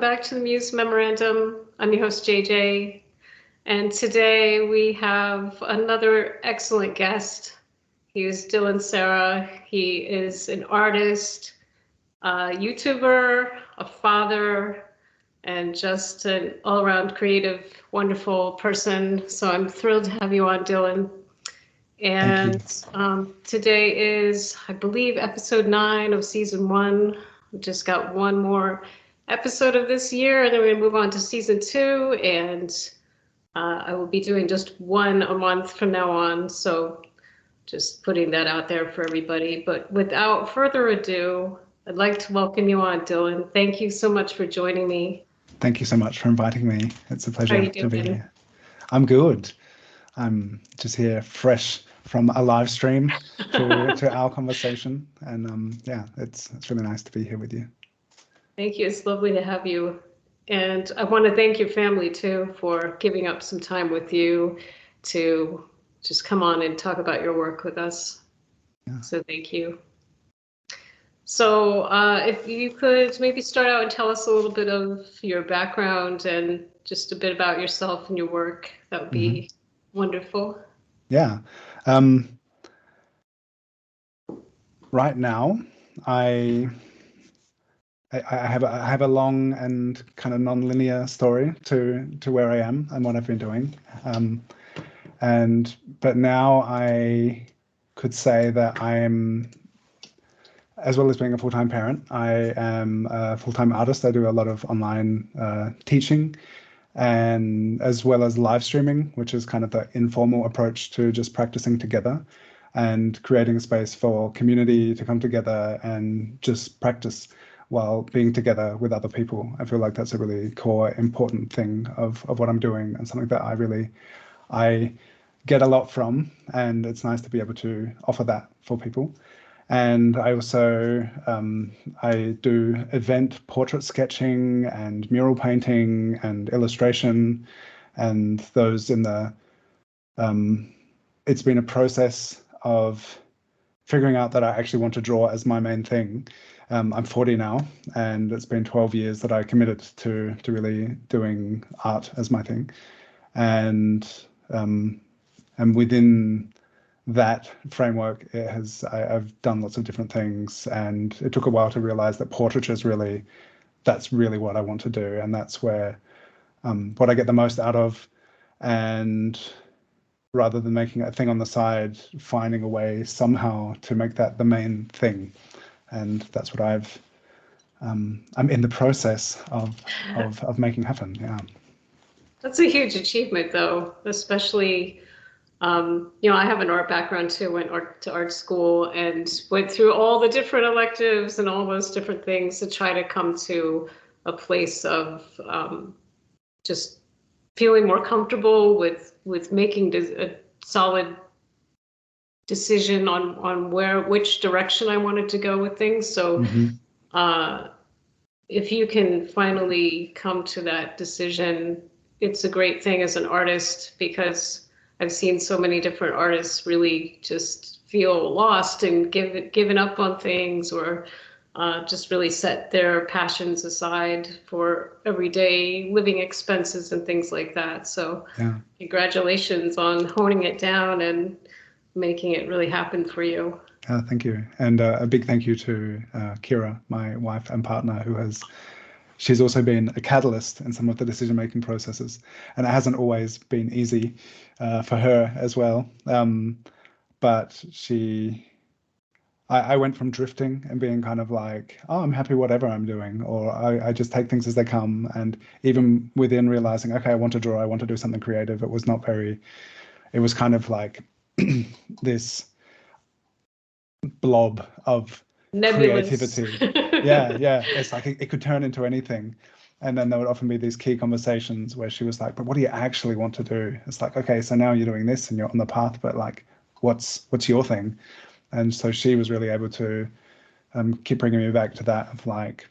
back to the Muse Memorandum. I'm your host, JJ, and today we have another excellent guest. He is Dylan Sara. He is an artist, a YouTuber, a father, and just an all-around creative, wonderful person. So I'm thrilled to have you on, Dylan. And today is, I believe, episode 9 of season 1. We just got one more episode of this year, and then we're going to move on to season 2. And I will be doing just one a month from now on. So just putting that out there for everybody. But without further ado, I'd like to welcome you on, Dylan. Thank you so much for joining me. Thank you so much for inviting me. It's a pleasure How are you to be doing? here. I'm good. I'm just here fresh from a live stream to our conversation. And yeah, it's really nice to be here with you. Thank you. It's lovely to have you. And I want to thank your family too for giving up some time with you to just come on and talk about your work with us. Yeah. So thank you. So if you could maybe start out and tell us a little bit of your background and just a bit about yourself and your work, that would be wonderful. Yeah. Right now, I have a long and kind of non-linear story to where I am and what I've been doing. But now I could say that I am, as well as being a full-time parent, I am a full-time artist. I do a lot of online teaching, and as well as live streaming, which is kind of the informal approach to just practicing together and creating a space for community to come together and just practice while being together with other people. I feel like that's a really core, important thing of what I'm doing, and something that I get a lot from, and it's nice to be able to offer that for people. And I also I do event portrait sketching and mural painting and illustration, and those in the it's been a process of figuring out that I actually want to draw as my main thing. I'm 40 now, and it's been 12 years that I committed to really doing art as my thing, and within that framework, I've done lots of different things, and it took a while to realize that portraiture is that's really what I want to do, and that's where what I get the most out of. And rather than making a thing on the side, finding a way somehow to make that the main thing. And that's what I'm in the process of making happen. Yeah. That's a huge achievement, though, especially, I have an art background too, went to art school and went through all the different electives and all those different things to try to come to a place of just feeling more comfortable with making a solid decision on which direction I wanted to go with things. So if you can finally come to that decision, it's a great thing as an artist, because I've seen so many different artists really just feel lost and given up on things, or just really set their passions aside for everyday living expenses and things like that. So Congratulations on honing it down and making it really happen for you. Thank you. And a big thank you to Kira, my wife and partner, she's also been a catalyst in some of the decision-making processes. And it hasn't always been easy for her as well. But I went from drifting and being kind of like, oh, I'm happy whatever I'm doing, or I just take things as they come. And even within realizing, okay, I want to draw, I want to do something creative, it was kind of like this blob of Nebulous. creativity. Yeah. It's like it could turn into anything. And then there would often be these key conversations where she was like, but what do you actually want to do? It's like, okay, so now you're doing this and you're on the path, but like, what's your thing? And so she was really able to keep bringing me back to that of like,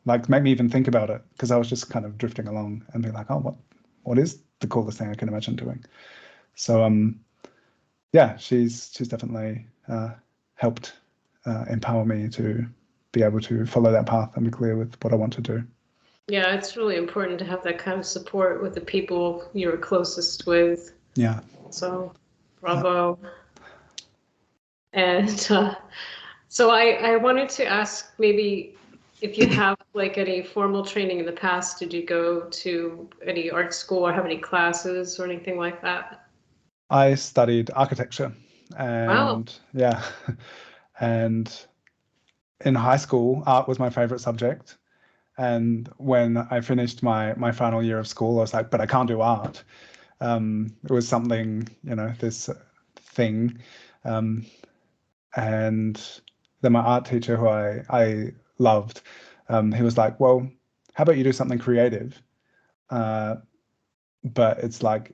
make me even think about it, because I was just kind of drifting along and be like, oh, what is the coolest thing I can imagine doing? So yeah, she's definitely helped empower me to be able to follow that path and be clear with what I want to do. Yeah, it's really important to have that kind of support with the people you're closest with. Yeah. So, bravo. And so I wanted to ask maybe if you have like any formal training in the past, did you go to any art school or have any classes or anything like that? I studied architecture Wow. and yeah, and in high school, art was my favorite subject. And when I finished my final year of school, I was like, but I can't do art. It was something, this thing. Um, and then my art teacher, who I loved, he was like, well, how about you do something creative, but it's like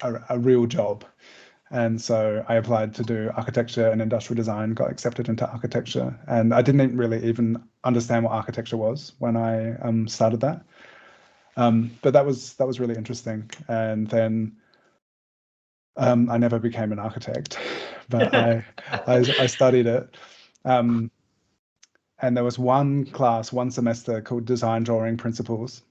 a real job. And so I applied to do architecture and industrial design, got accepted into architecture. And I didn't really even understand what architecture was when I started that. But that was really interesting. And then I never became an architect, but I studied it. Um, and there was one class, one semester called Design Drawing Principles,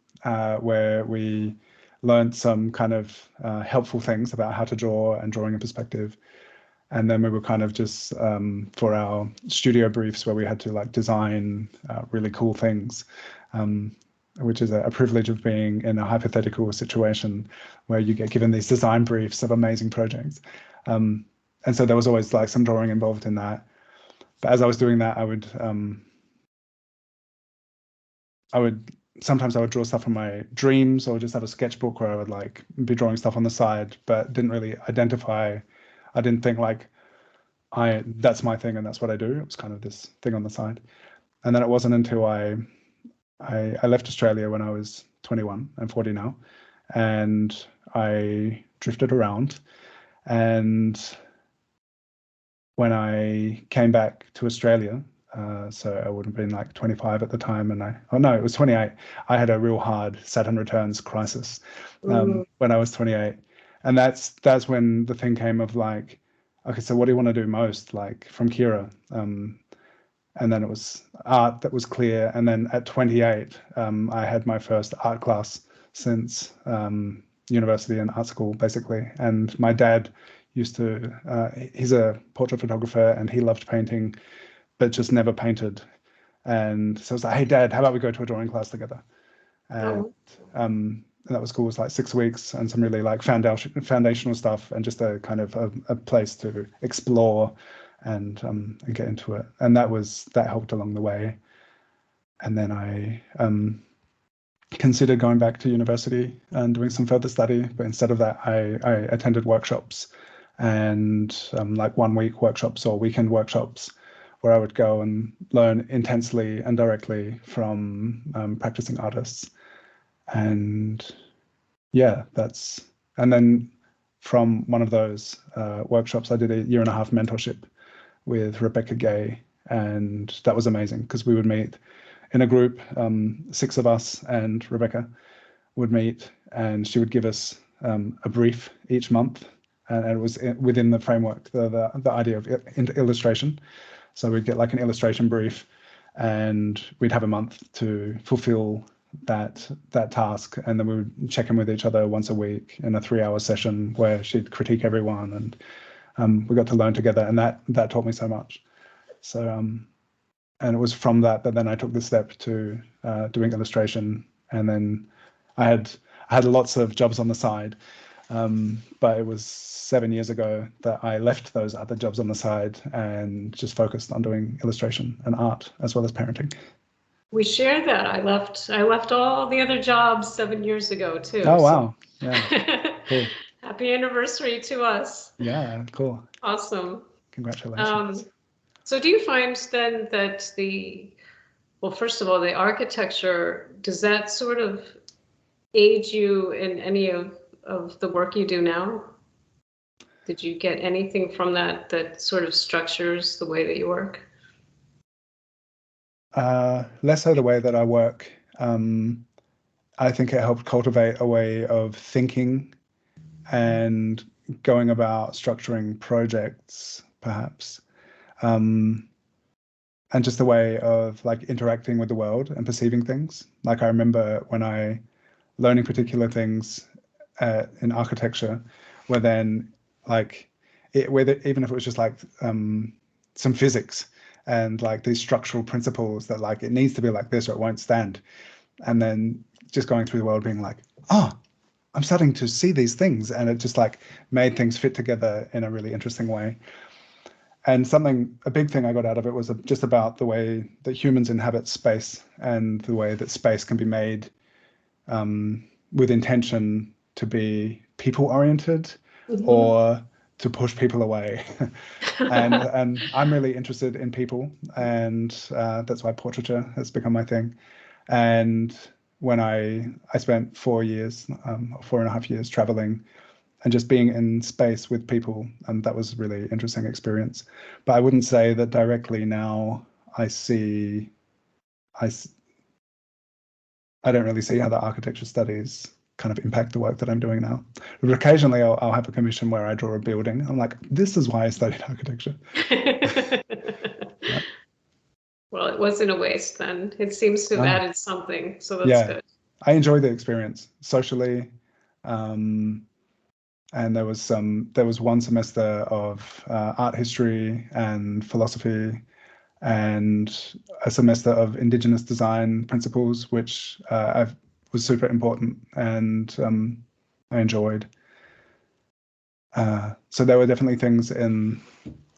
where we learned some kind of helpful things about how to draw and drawing in perspective. And then we were kind of just for our studio briefs where we had to like design really cool things, which is a privilege of being in a hypothetical situation where you get given these design briefs of amazing projects. And so there was always like some drawing involved in that. But as I was doing that, sometimes I would draw stuff from my dreams or just have a sketchbook where I would like be drawing stuff on the side, but didn't really identify. I didn't think like that's my thing and that's what I do. It was kind of this thing on the side. And then it wasn't until I left Australia when I was 21. I'm 40 now, and I drifted around. And when I came back to Australia, so I would have been like 25 at the time, and it was 28. I had a real hard Saturn returns crisis when I was 28, and that's when the thing came of like, okay, so what do you want to do most, like from Kira? And then it was art that was clear. And then at 28, I had my first art class since university and art school, basically. And my dad used to, he's a portrait photographer and he loved painting, but just never painted. And so I was like, hey, Dad, how about we go to a drawing class together? And that was cool. It was like 6 weeks and some really like foundational stuff and just a kind of a place to explore and get into it. And that helped along the way. And then I considered going back to university and doing some further study, but instead of that, I attended workshops and like 1 week workshops or weekend workshops where I would go and learn intensely and directly from practicing artists. And yeah, and then from one of those workshops, I did a 1.5 year mentorship with Rebecca Gay, and that was amazing because we would meet in a group, 6 of us, and Rebecca would meet, and she would give us a brief each month, and it was within the framework, the idea of illustration. So we'd get like an illustration brief, and we'd have a month to fulfill that task, and then we would check in with each other once a week in a 3-hour session where she'd critique everyone, and we got to learn together, and that taught me so much. So and it was from that then I took the step to doing illustration, and then I had lots of jobs on the side, but it was 7 years ago that I left those other jobs on the side and just focused on doing illustration and art as well as parenting. We share that. I left all the other jobs 7 years ago too. Oh wow! So. Yeah, cool. Happy anniversary to us. Yeah, cool. Awesome. Congratulations. So do you find then that first of all, the architecture, does that sort of aid you in any of the work you do now? Did you get anything from that sort of structures the way that you work? Less so the way that I work. I think it helped cultivate a way of thinking and going about structuring projects, perhaps. and just a way of like interacting with the world and perceiving things. Like I remember when I learning particular things in architecture, where then like even if it was just like some physics and like these structural principles that like it needs to be like this or it won't stand, and then just going through the world being like, oh, I'm starting to see these things, and it just like made things fit together in a really interesting way. And a big thing I got out of it was just about the way that humans inhabit space and the way that space can be made with intention to be people oriented or to push people away. and I'm really interested in people, and that's why portraiture has become my thing. And when I spent 4 years, 4.5 years traveling and just being in space with people, and that was a really interesting experience. But I wouldn't say that directly now I see, I don't really see how the architecture studies kind of impact the work that I'm doing now. But occasionally I'll have a commission where I draw a building. I'm like, this is why I studied architecture. Yeah. Well, it wasn't a waste then. It seems to have added something, so that's good. I enjoy the experience socially. And there was one semester of art history and philosophy, and a semester of Indigenous design principles, which was super important, and I enjoyed. So there were definitely things in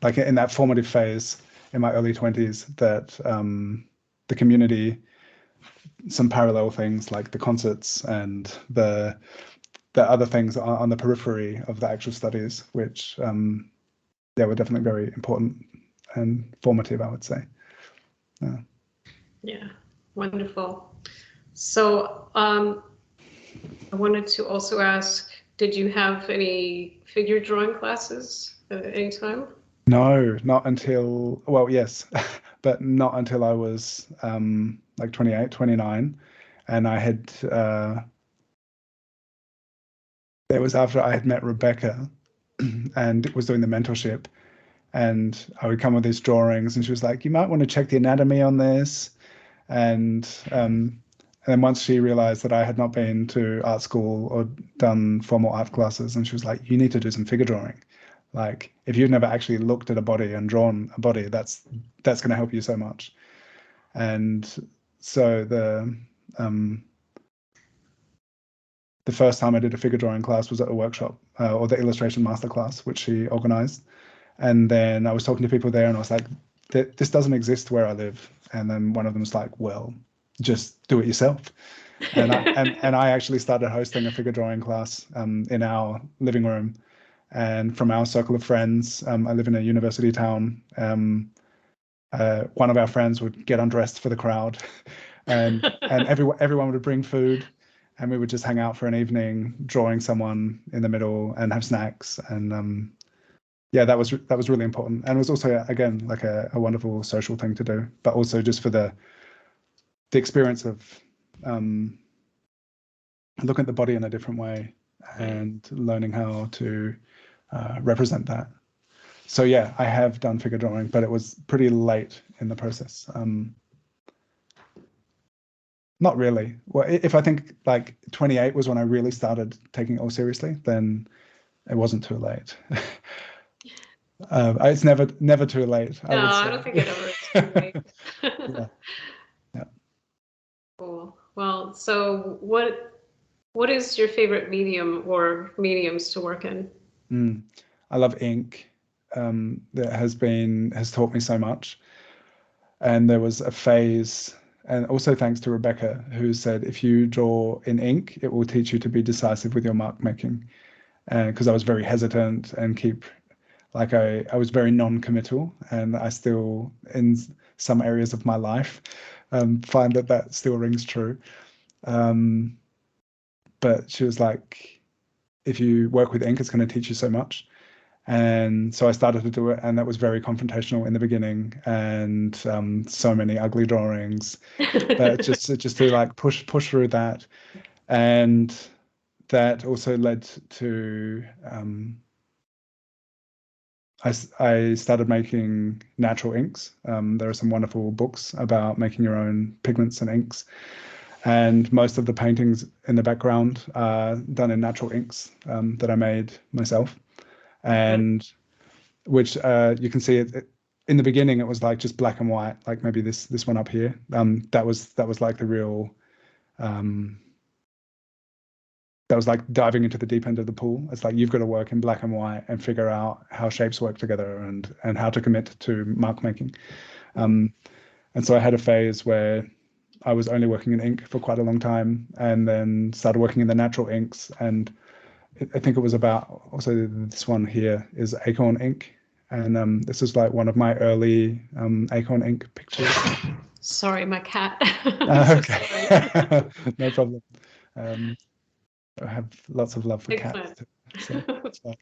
that formative phase in my early 20s that the community, some parallel things like the concerts and the other things on the periphery of the actual studies, which were definitely very important and formative, I would say. Yeah, wonderful. So I wanted to also ask, did you have any figure drawing classes at any time? No, not until, well, yes, but not until I was like 28, 29. And I had, it was after I had met Rebecca and was doing the mentorship. And I would come with these drawings, and she was like, you might want to check the anatomy on this. And then once she realized that I had not been to art school or done formal art classes, and she was like, you need to do some figure drawing. Like, if you've never actually looked at a body and drawn a body, that's going to help you so much. And so the first time I did a figure drawing class was at a workshop or the illustration masterclass, which she organized. And then I was talking to people there, and I was like, this doesn't exist where I live. And then one of them was like, well, just do it yourself. And I actually started hosting a figure drawing class in our living room. And from our circle of friends, I live in a university town. One of our friends would get undressed for the crowd, and everyone would bring food, and we would just hang out for an evening, drawing someone in the middle and have snacks. And that was really important, and it was also again like a wonderful social thing to do, but also just for the experience of looking at the body in a different way and learning how to represent that. So yeah, I have done figure drawing, but it was pretty late in the process. Not really. Well, if I think like 28 was when I really started taking it all seriously, then it wasn't too late. It's never too late. No, I don't think it ever is too late. Yeah. Cool. Well, so what is your favorite medium or mediums to work in? I love ink. That has taught me so much. And there was a phase, and also thanks to Rebecca, who said, if you draw in ink, it will teach you to be decisive with your mark making. And because I was very hesitant and I was very non-committal, and I still, in some areas of my life, find that still rings true. But she was like, if you work with ink, it's going to teach you so much. And so I started to do it, and that was very confrontational in the beginning, and so many ugly drawings. But just to like push through that, and that also led to I started making natural inks. There are some wonderful books about making your own pigments and inks. And most of the paintings in the background are done in natural inks that I made myself. And which you can see it in the beginning, it was like just black and white, like maybe this one up here. That was like the real that was like diving into the deep end of the pool. It's like you've got to work in black and white and figure out how shapes work together and how to commit to mark making. And so I had a phase where I was only working in ink for quite a long time, and then started working in the natural inks. And I think it was about, also this one here is Acorn ink. And this is like one of my early Acorn ink pictures. Sorry, my cat. Okay. No problem. I have lots of love for cats too, so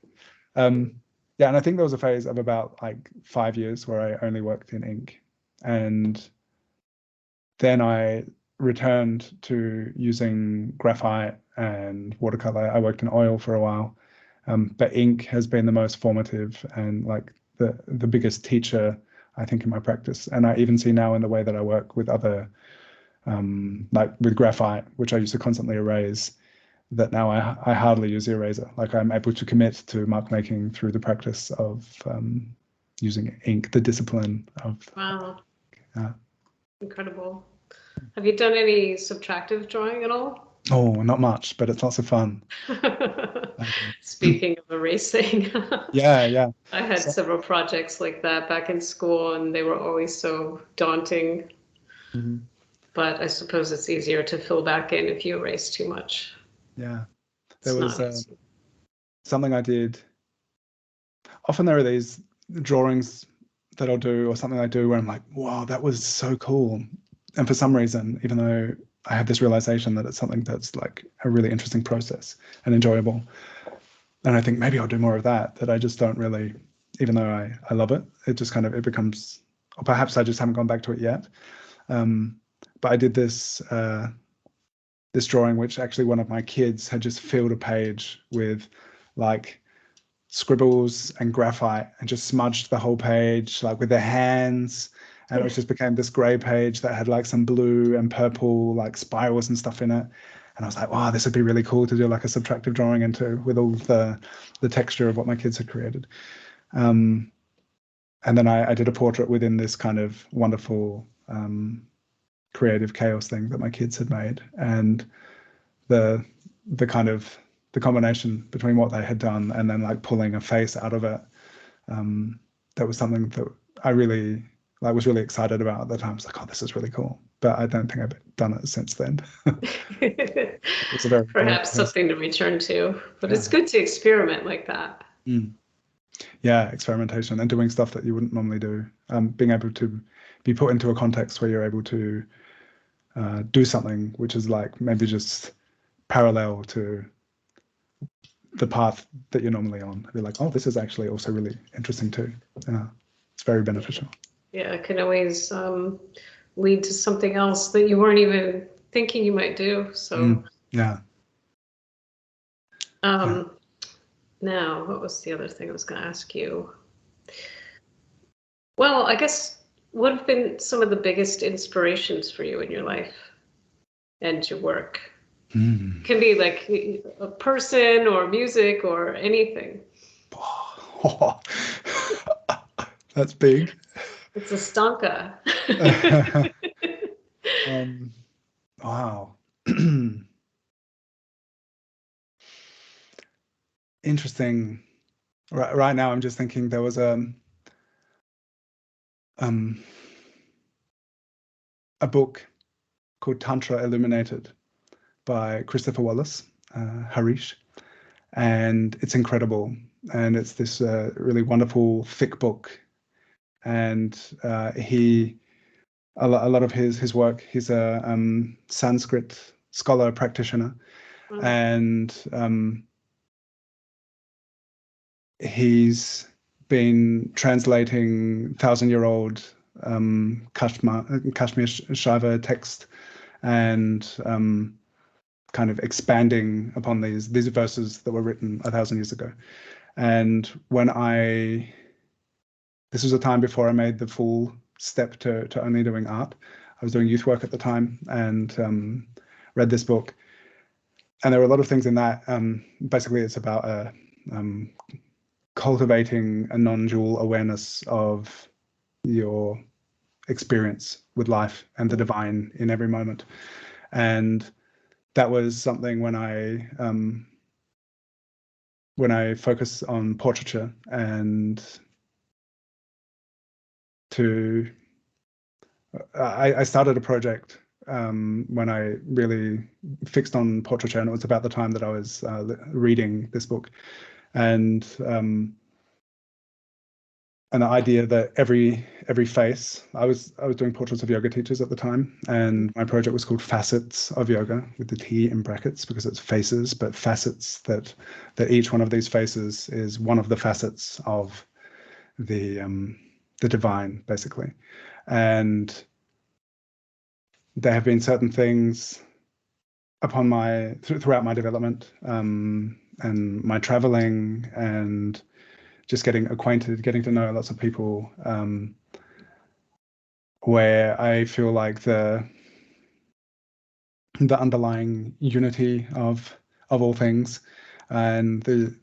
yeah, and I think there was a phase of about like 5 years where I only worked in ink, and then I returned to using graphite and watercolor. I worked in oil for a while, but ink has been the most formative and like the biggest teacher, I think, in my practice. And I even see now in the way that I work with other, like with graphite, which I used to constantly erase, that now I hardly use the eraser. Like I'm able to commit to mark making through the practice of using ink, the discipline of. Wow. Incredible. Have you done any subtractive drawing at all? Oh, not much, but it's lots of fun. Speaking of erasing. Yeah. I had several projects like that back in school, and they were always so daunting. But I suppose it's easier to fill back in if you erase too much. Yeah. There was something I did. Often there are these drawings that I'll do or something I do where I'm like, wow, that was so cool. And for some reason, even though I have this realization that it's something that's like a really interesting process and enjoyable, and I think maybe I'll do more of that I just don't really, even though I love it, it just kind of, it becomes, or perhaps I just haven't gone back to it yet. But I did this this drawing, which actually one of my kids had just filled a page with like scribbles and graphite and just smudged the whole page like with their hands, and it just became this gray page that had like some blue and purple like spirals and stuff in it. And I was like, wow, this would be really cool to do like a subtractive drawing into, with all the texture of what my kids had created. And then I did a portrait within this kind of wonderful creative chaos thing that my kids had made. And the kind of the combination between what they had done and then like pulling a face out of it, that was something that I really like, was really excited about at the time. I was like, oh, this is really cool. But I don't think I've done it since then. It's a perhaps something to return to, but it's good to experiment like that. Yeah, experimentation and doing stuff that you wouldn't normally do. Being able to be put into a context where you're able to do something which is like maybe just parallel to the path that you're normally on. You're like, oh, this is actually also really interesting too. It's very beneficial. Yeah, it can always lead to something else that you weren't even thinking you might do. So yeah. Now, what was the other thing I was going to ask you? Well, I guess what have been some of the biggest inspirations for you in your life and your work? It can be like a person or music or anything. That's big. It's a stonka. Wow. Interesting. Right now, I'm just thinking there was a book called Tantra Illuminated by Christopher Wallace, Harish, and it's incredible. And it's this really wonderful, thick book. And a lot of his work, he's a Sanskrit scholar practitioner, and he's been translating 1,000-year-old Kashmir Shiva text and kind of expanding upon these verses that were written 1,000 years ago. And when I this was a time before I made the full step to only doing art. I was doing youth work at the time, and read this book. And there were a lot of things in that. Basically, it's about cultivating a non-dual awareness of your experience with life and the divine in every moment. And that was something when I focus on portraiture, and I started a project when I really fixed on portraiture, and it was about the time that I was reading this book, and the idea that every face, I was doing portraits of yoga teachers at the time, and my project was called Facets of Yoga, with the T in brackets because it's faces, but facets, that each one of these faces is one of the facets of the divine, basically. And there have been certain things throughout my development, and my traveling, and just getting acquainted, getting to know lots of people, where I feel like the underlying unity of all things, and the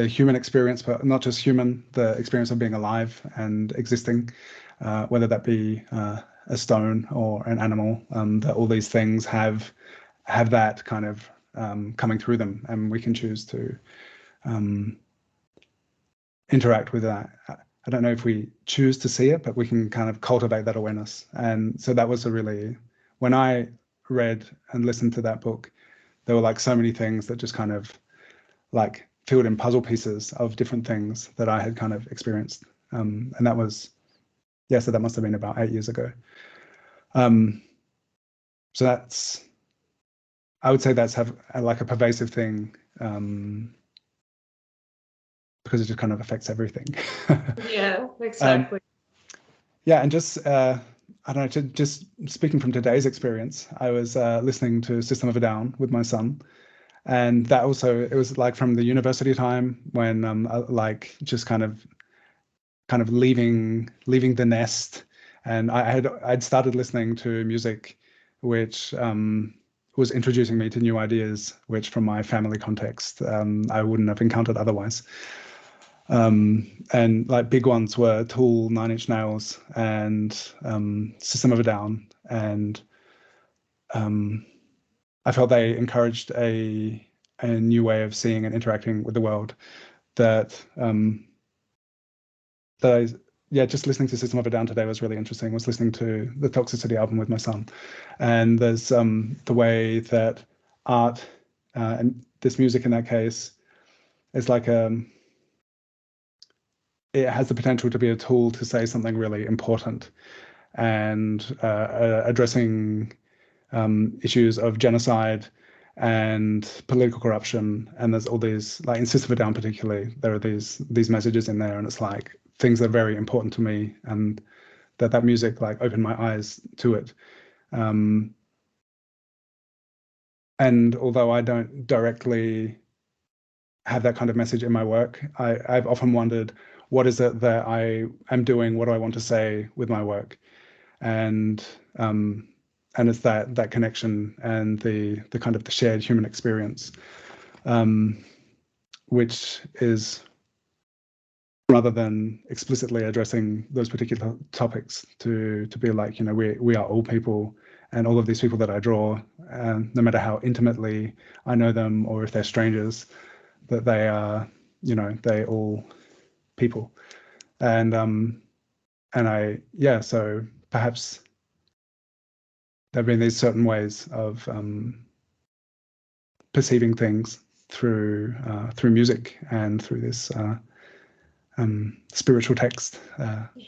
human experience, but not just human, the experience of being alive and existing, whether that be a stone or an animal, that all these things have that kind of coming through them, and we can choose to interact with that. I don't know if we choose to see it, but we can kind of cultivate that awareness. And so that was when I read and listened to that book, there were like so many things that just kind of like filled in puzzle pieces of different things that I had kind of experienced. And that was, so that must have been about 8 years ago. So I would say that's like a pervasive thing, because it just kind of affects everything. Yeah, exactly. And just I don't know, just speaking from today's experience, I was listening to System of a Down with my son, and that also, it was like from the university time when like just kind of leaving the nest, and I'd started listening to music which was introducing me to new ideas, which from my family context I wouldn't have encountered otherwise. And like big ones were Tool, Nine Inch Nails, and System of a Down, and I felt they encouraged a new way of seeing and interacting with the world. That just listening to System of a Down today was really interesting. Was listening to the Toxicity album with my son, and there's the way that art and this music in that case is like it has the potential to be a tool to say something really important, and addressing issues of genocide and political corruption. And there's all these, like in System of a Down particularly, there are these messages in there, and it's like things that are very important to me, and that music like opened my eyes to it. And although I don't directly have that kind of message in my work, I've often wondered, what is it that I am doing? What do I want to say with my work? And it's that connection and the kind of the shared human experience, which is, rather than explicitly addressing those particular topics, to be like, we are all people, and all of these people that I draw, no matter how intimately I know them or if they're strangers, that they are, they all people. And so perhaps there have been these certain ways of perceiving things through music and through this spiritual text,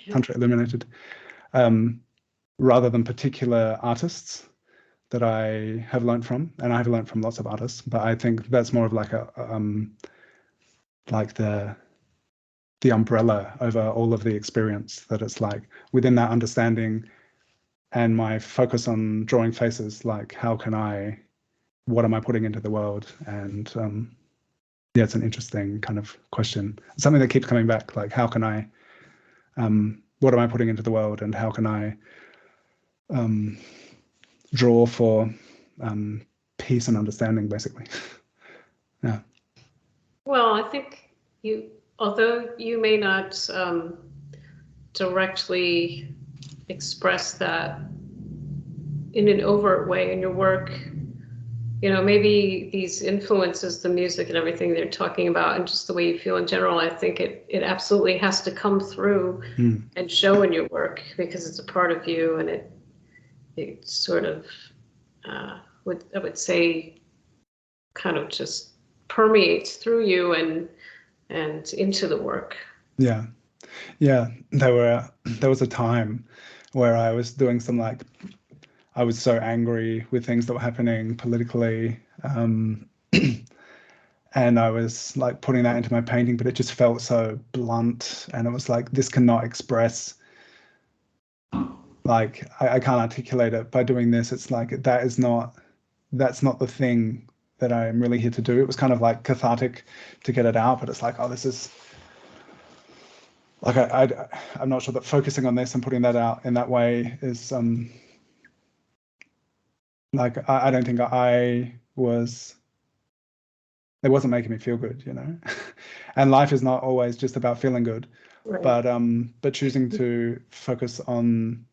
Tantra Illuminated, rather than particular artists that I have learned from, and I have learned from lots of artists, but I think that's more of like like the umbrella over all of the experience, that it's like within that understanding and my focus on drawing faces, like what am I putting into the world? And it's an interesting kind of question, something that keeps coming back, like how can I what am I putting into the world, and how can I draw for peace and understanding, basically. Yeah. Well, I think although you may not directly express that in an overt way in your work, maybe these influences, the music and everything they're talking about, and just the way you feel in general, I think it absolutely has to come through and show in your work, because it's a part of you, and it sort of I would say kind of just permeates through you and into the work. Yeah. There was a time where I was doing I was so angry with things that were happening politically, and I was like putting that into my painting, but it just felt so blunt, and it was like, this cannot express, like I can't articulate it by doing this. It's like that's not the thing that I'm really here to do. It was kind of like cathartic to get it out, but it's like, oh, this is like I'm not sure that focusing on this and putting that out in that way is like I don't think it wasn't making me feel good, and life is not always just about feeling good. Right. But choosing to focus on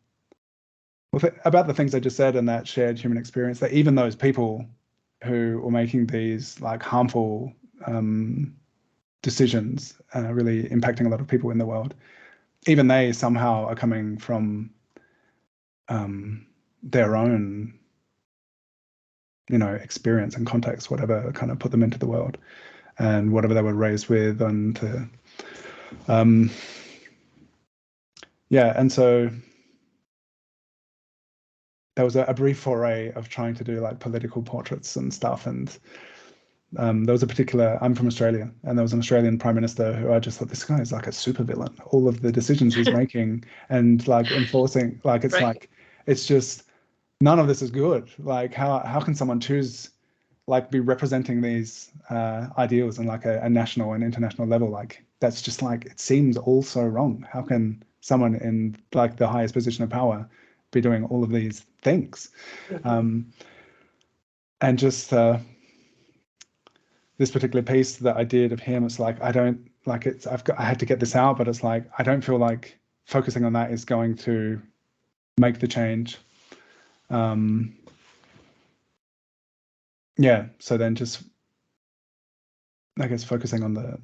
about the things I just said and that shared human experience, that even those people who were making these like harmful decisions, really impacting a lot of people in the world, even they somehow are coming from their own experience and context, whatever kind of put them into the world, and whatever they were raised with, and and so there was a brief foray of trying to do like political portraits and stuff, and there was I'm from Australia, and there was an Australian Prime Minister who I just thought, this guy is like a supervillain. All of the decisions he's making and like enforcing, like it's right. Like it's just none of this is good. Like how can someone choose, like be representing these ideals on like a national and international level? Like that's just like, it seems all so wrong. How can someone in like the highest position of power be doing all of these things? Mm-hmm. And just this particular piece that I did of him, it's like, I had to get this out, but it's like, I don't feel like focusing on that is going to make the change. So then just, I guess, focusing on the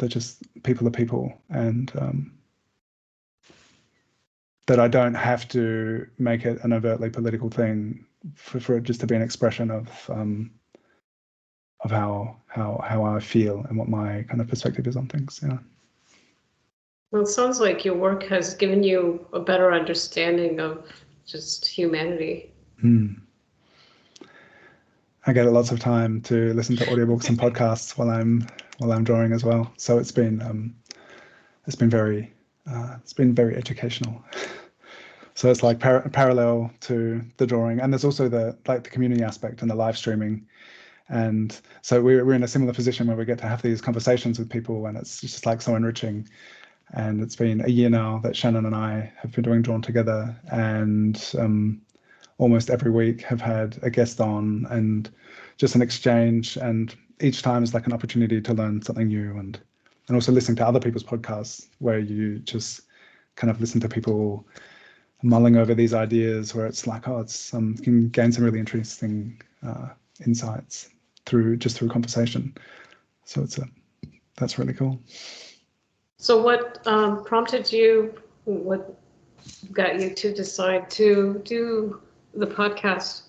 just people are people, and that I don't have to make it an overtly political thing for it just to be an expression of how I feel and what my kind of perspective is on things. Yeah. Well, it sounds like your work has given you a better understanding of just humanity. I get lots of time to listen to audiobooks and podcasts while I'm drawing as well. So it's been very educational. So it's like parallel to the drawing, and there's also the community aspect and the live streaming. And so we're in a similar position where we get to have these conversations with people, and it's just like so enriching. And it's been a year now that Shannon and I have been doing Drawn together, and almost every week have had a guest on and just an exchange. And each time is like an opportunity to learn something new, and also listening to other people's podcasts where you just kind of listen to people mulling over these ideas, where it's like, oh, you can gain some really interesting insights through conversation. So that's really cool. So what prompted you, what got you to decide to do the podcast,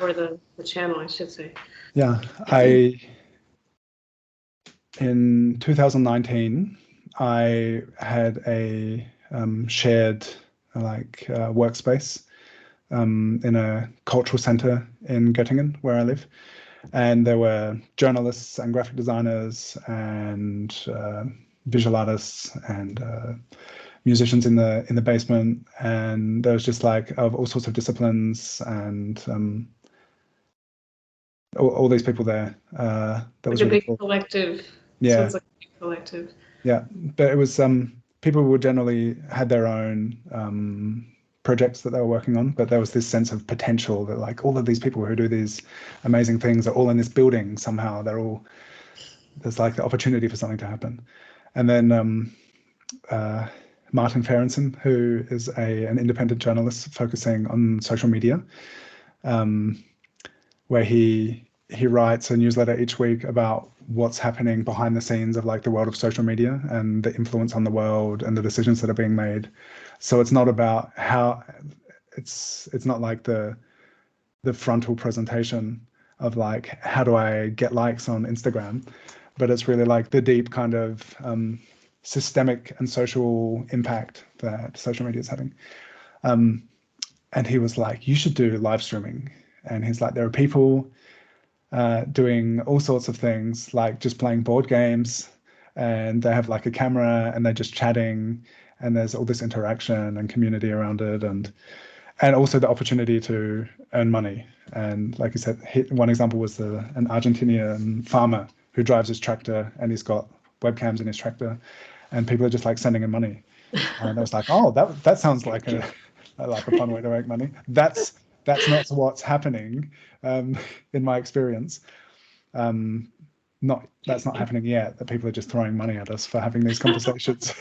or the channel, I should say? Yeah, in 2019, I had a shared workspace in a cultural center in Göttingen, where I live. And there were journalists and graphic designers and visual artists and musicians in the basement, and there was just like of all sorts of disciplines, and all these people there. That was a really big cool. Collective. Yeah. Sounds like a big collective. Yeah, but it was people would generally had their own projects that they were working on, but there was this sense of potential that like all of these people who do these amazing things are all in this building somehow. There's like the opportunity for something to happen. And then Martin Ferensen, who is an independent journalist focusing on social media, where he writes a newsletter each week about what's happening behind the scenes of like the world of social media and the influence on the world and the decisions that are being made. So it's not about how it's not like the frontal presentation of like how do I get likes on Instagram, but it's really like the deep kind of systemic and social impact that social media is having. And he was like, you should do live streaming. And he's like, there are people doing all sorts of things, like just playing board games, and they have like a camera and they're just chatting, and there's all this interaction and community around it, and also the opportunity to earn money. And like you said, one example was an Argentinian farmer who drives his tractor, and he's got webcams in his tractor, and people are just like sending him money. And I was like, oh, that sounds like a fun way to make money. That's not what's happening in my experience. That's not happening yet, that people are just throwing money at us for having these conversations.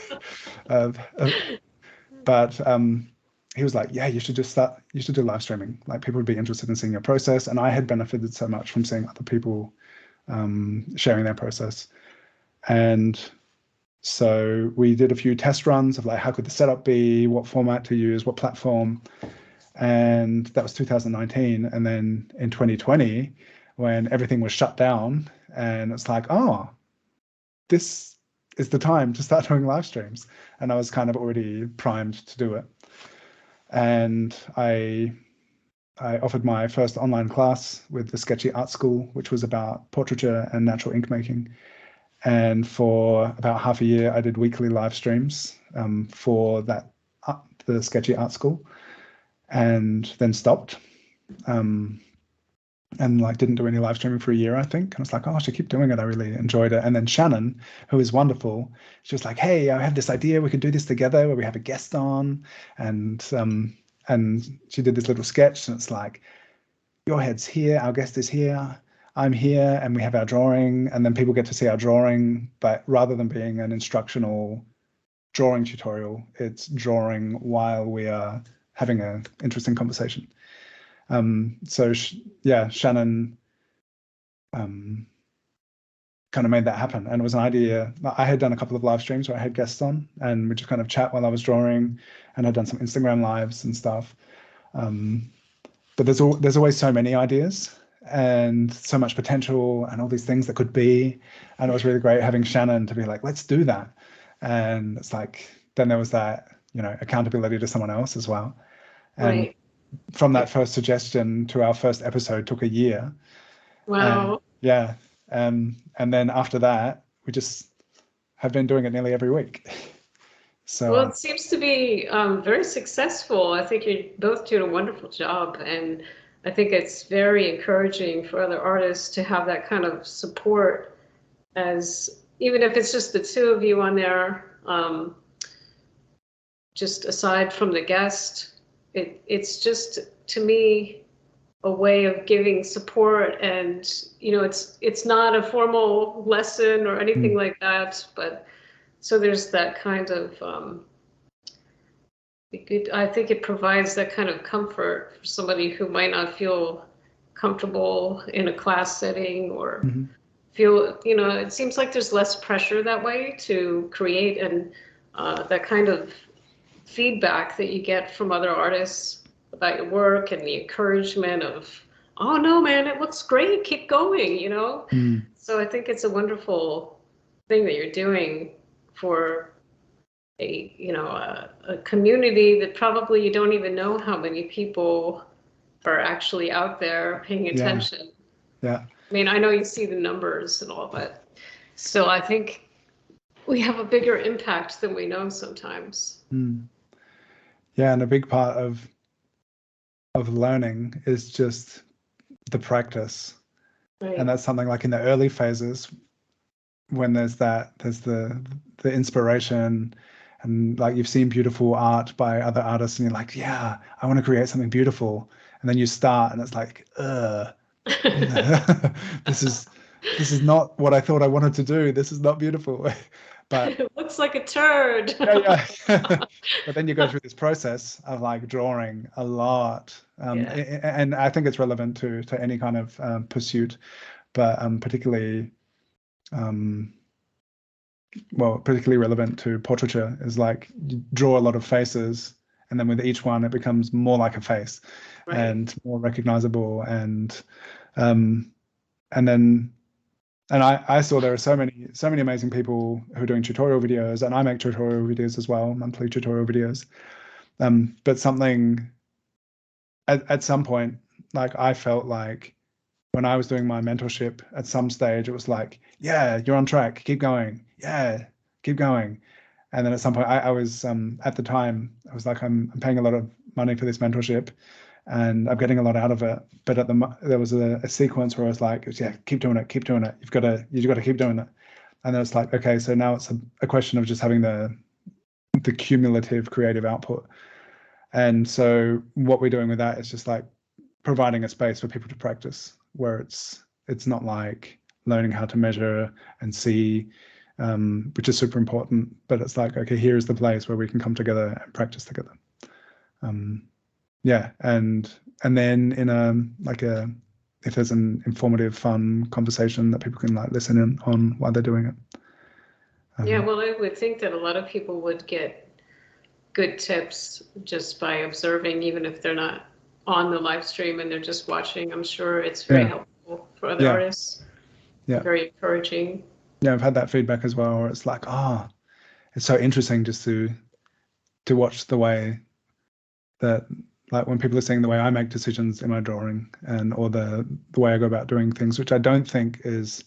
But he was like, yeah, you should do live streaming. Like people would be interested in seeing your process. And I had benefited so much from seeing other people sharing their process. And so we did a few test runs of like, how could the setup be, what format to use, what platform. And that was 2019. And then in 2020, when everything was shut down, and it's like, oh, this is the time to start doing live streams. And I was kind of already primed to do it. And I offered my first online class with the Sketchy Art School, which was about portraiture and natural ink making. And for about half a year, I did weekly live streams for the Sketchy Art School, and then stopped. And like didn't do any live streaming for a year, I think. And I was like, oh, I should keep doing it. I really enjoyed it. And then Shannon, who is wonderful, she was like, hey, I have this idea. We could do this together where we have a guest on. And she did this little sketch, and it's like, your head's here, our guest is here, I'm here, and we have our drawing. And then people get to see our drawing, but rather than being an instructional drawing tutorial, it's drawing while we are having an interesting conversation. So Shannon kind of made that happen. And it was an idea. I had done a couple of live streams where I had guests on, and we just kind of chat while I was drawing, and I'd done some Instagram lives and stuff. But there's always so many ideas and so much potential and all these things that could be. And it was really great having Shannon to be like, let's do that. And it's like, then there was that, accountability to someone else as well. And Right. From that first suggestion to our first episode took a year. Wow. And then after that, we just have been doing it nearly every week. So well, it seems to be very successful. I think you're both doing a wonderful job, and I think it's very encouraging for other artists to have that kind of support, as even if it's just the two of you on there, just aside from the guest. It's just, to me, a way of giving support, and it's not a formal lesson or anything like that, but so there's that kind of I think it provides that kind of comfort for somebody who might not feel comfortable in a class setting, or feel, it seems like there's less pressure that way to create, and that kind of feedback that you get from other artists about your work, and the encouragement of, oh no, man, it looks great, keep going, So I think it's a wonderful thing that you're doing for a community that probably you don't even know how many people are actually out there paying attention. Yeah. I mean, I know you see the numbers and all, but still, I think we have a bigger impact than we know sometimes. Yeah, and a big part of learning is just the practice. Right. And that's something like in the early phases, when there's the inspiration and like you've seen beautiful art by other artists and you're like, yeah, I want to create something beautiful. And then you start and it's like, this is not what I thought I wanted to do. This is not beautiful. But It looks like a turd. yeah. But then you go through this process of like drawing a lot. Yeah. And I think it's relevant to any kind of pursuit, but particularly particularly relevant to portraiture is like you draw a lot of faces, and then with each one it becomes more like a face, Right. and more recognizable, and then I saw there are so many amazing people who are doing tutorial videos, and I make tutorial videos as well, monthly tutorial videos. But something at some point, like I felt like when I was doing my mentorship, at some stage it was like, yeah, you're on track, keep going, yeah, keep going. And then at some point, I was at the time I was like, I'm paying a lot of money for this mentorship, and I'm getting a lot out of it. But there was a sequence where I was like, yeah, keep doing it, keep doing it. You've got to keep doing it. And then it's like, okay, so now it's a question of just having the cumulative creative output. And so what we're doing with that is just like providing a space for people to practice, where it's not like learning how to measure and see, which is super important, but it's like, okay, here's the place where we can come together and practice together. Yeah, and then in if there's an informative, fun conversation that people can like listen in on while they're doing it. Yeah, well, I would think that a lot of people would get good tips just by observing, even if they're not on the live stream and they're just watching. I'm sure it's very helpful for other artists. Yeah. Very encouraging. Yeah, I've had that feedback as well, where it's like, it's so interesting just to watch the way that, like, when people are seeing the way I make decisions in my drawing, or the way I go about doing things, which I don't think it's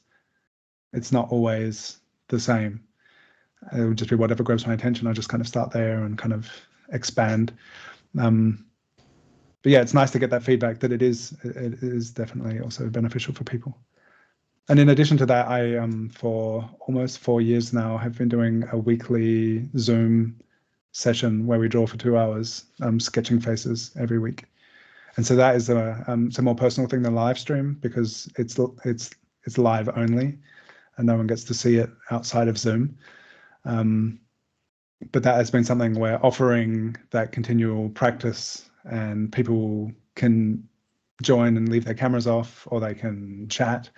not always the same. It would just be whatever grabs my attention. I just kind of start there and kind of expand. But yeah, it's nice to get that feedback that it is definitely also beneficial for people. And in addition to that, I for almost 4 years now have been doing a weekly Zoom session where we draw for 2 hours, sketching faces every week. And so that is it's a more personal thing than live stream, because it's live only, and no one gets to see it outside of Zoom. But that has been something where offering that continual practice, and people can join and leave their cameras off, or they can chat,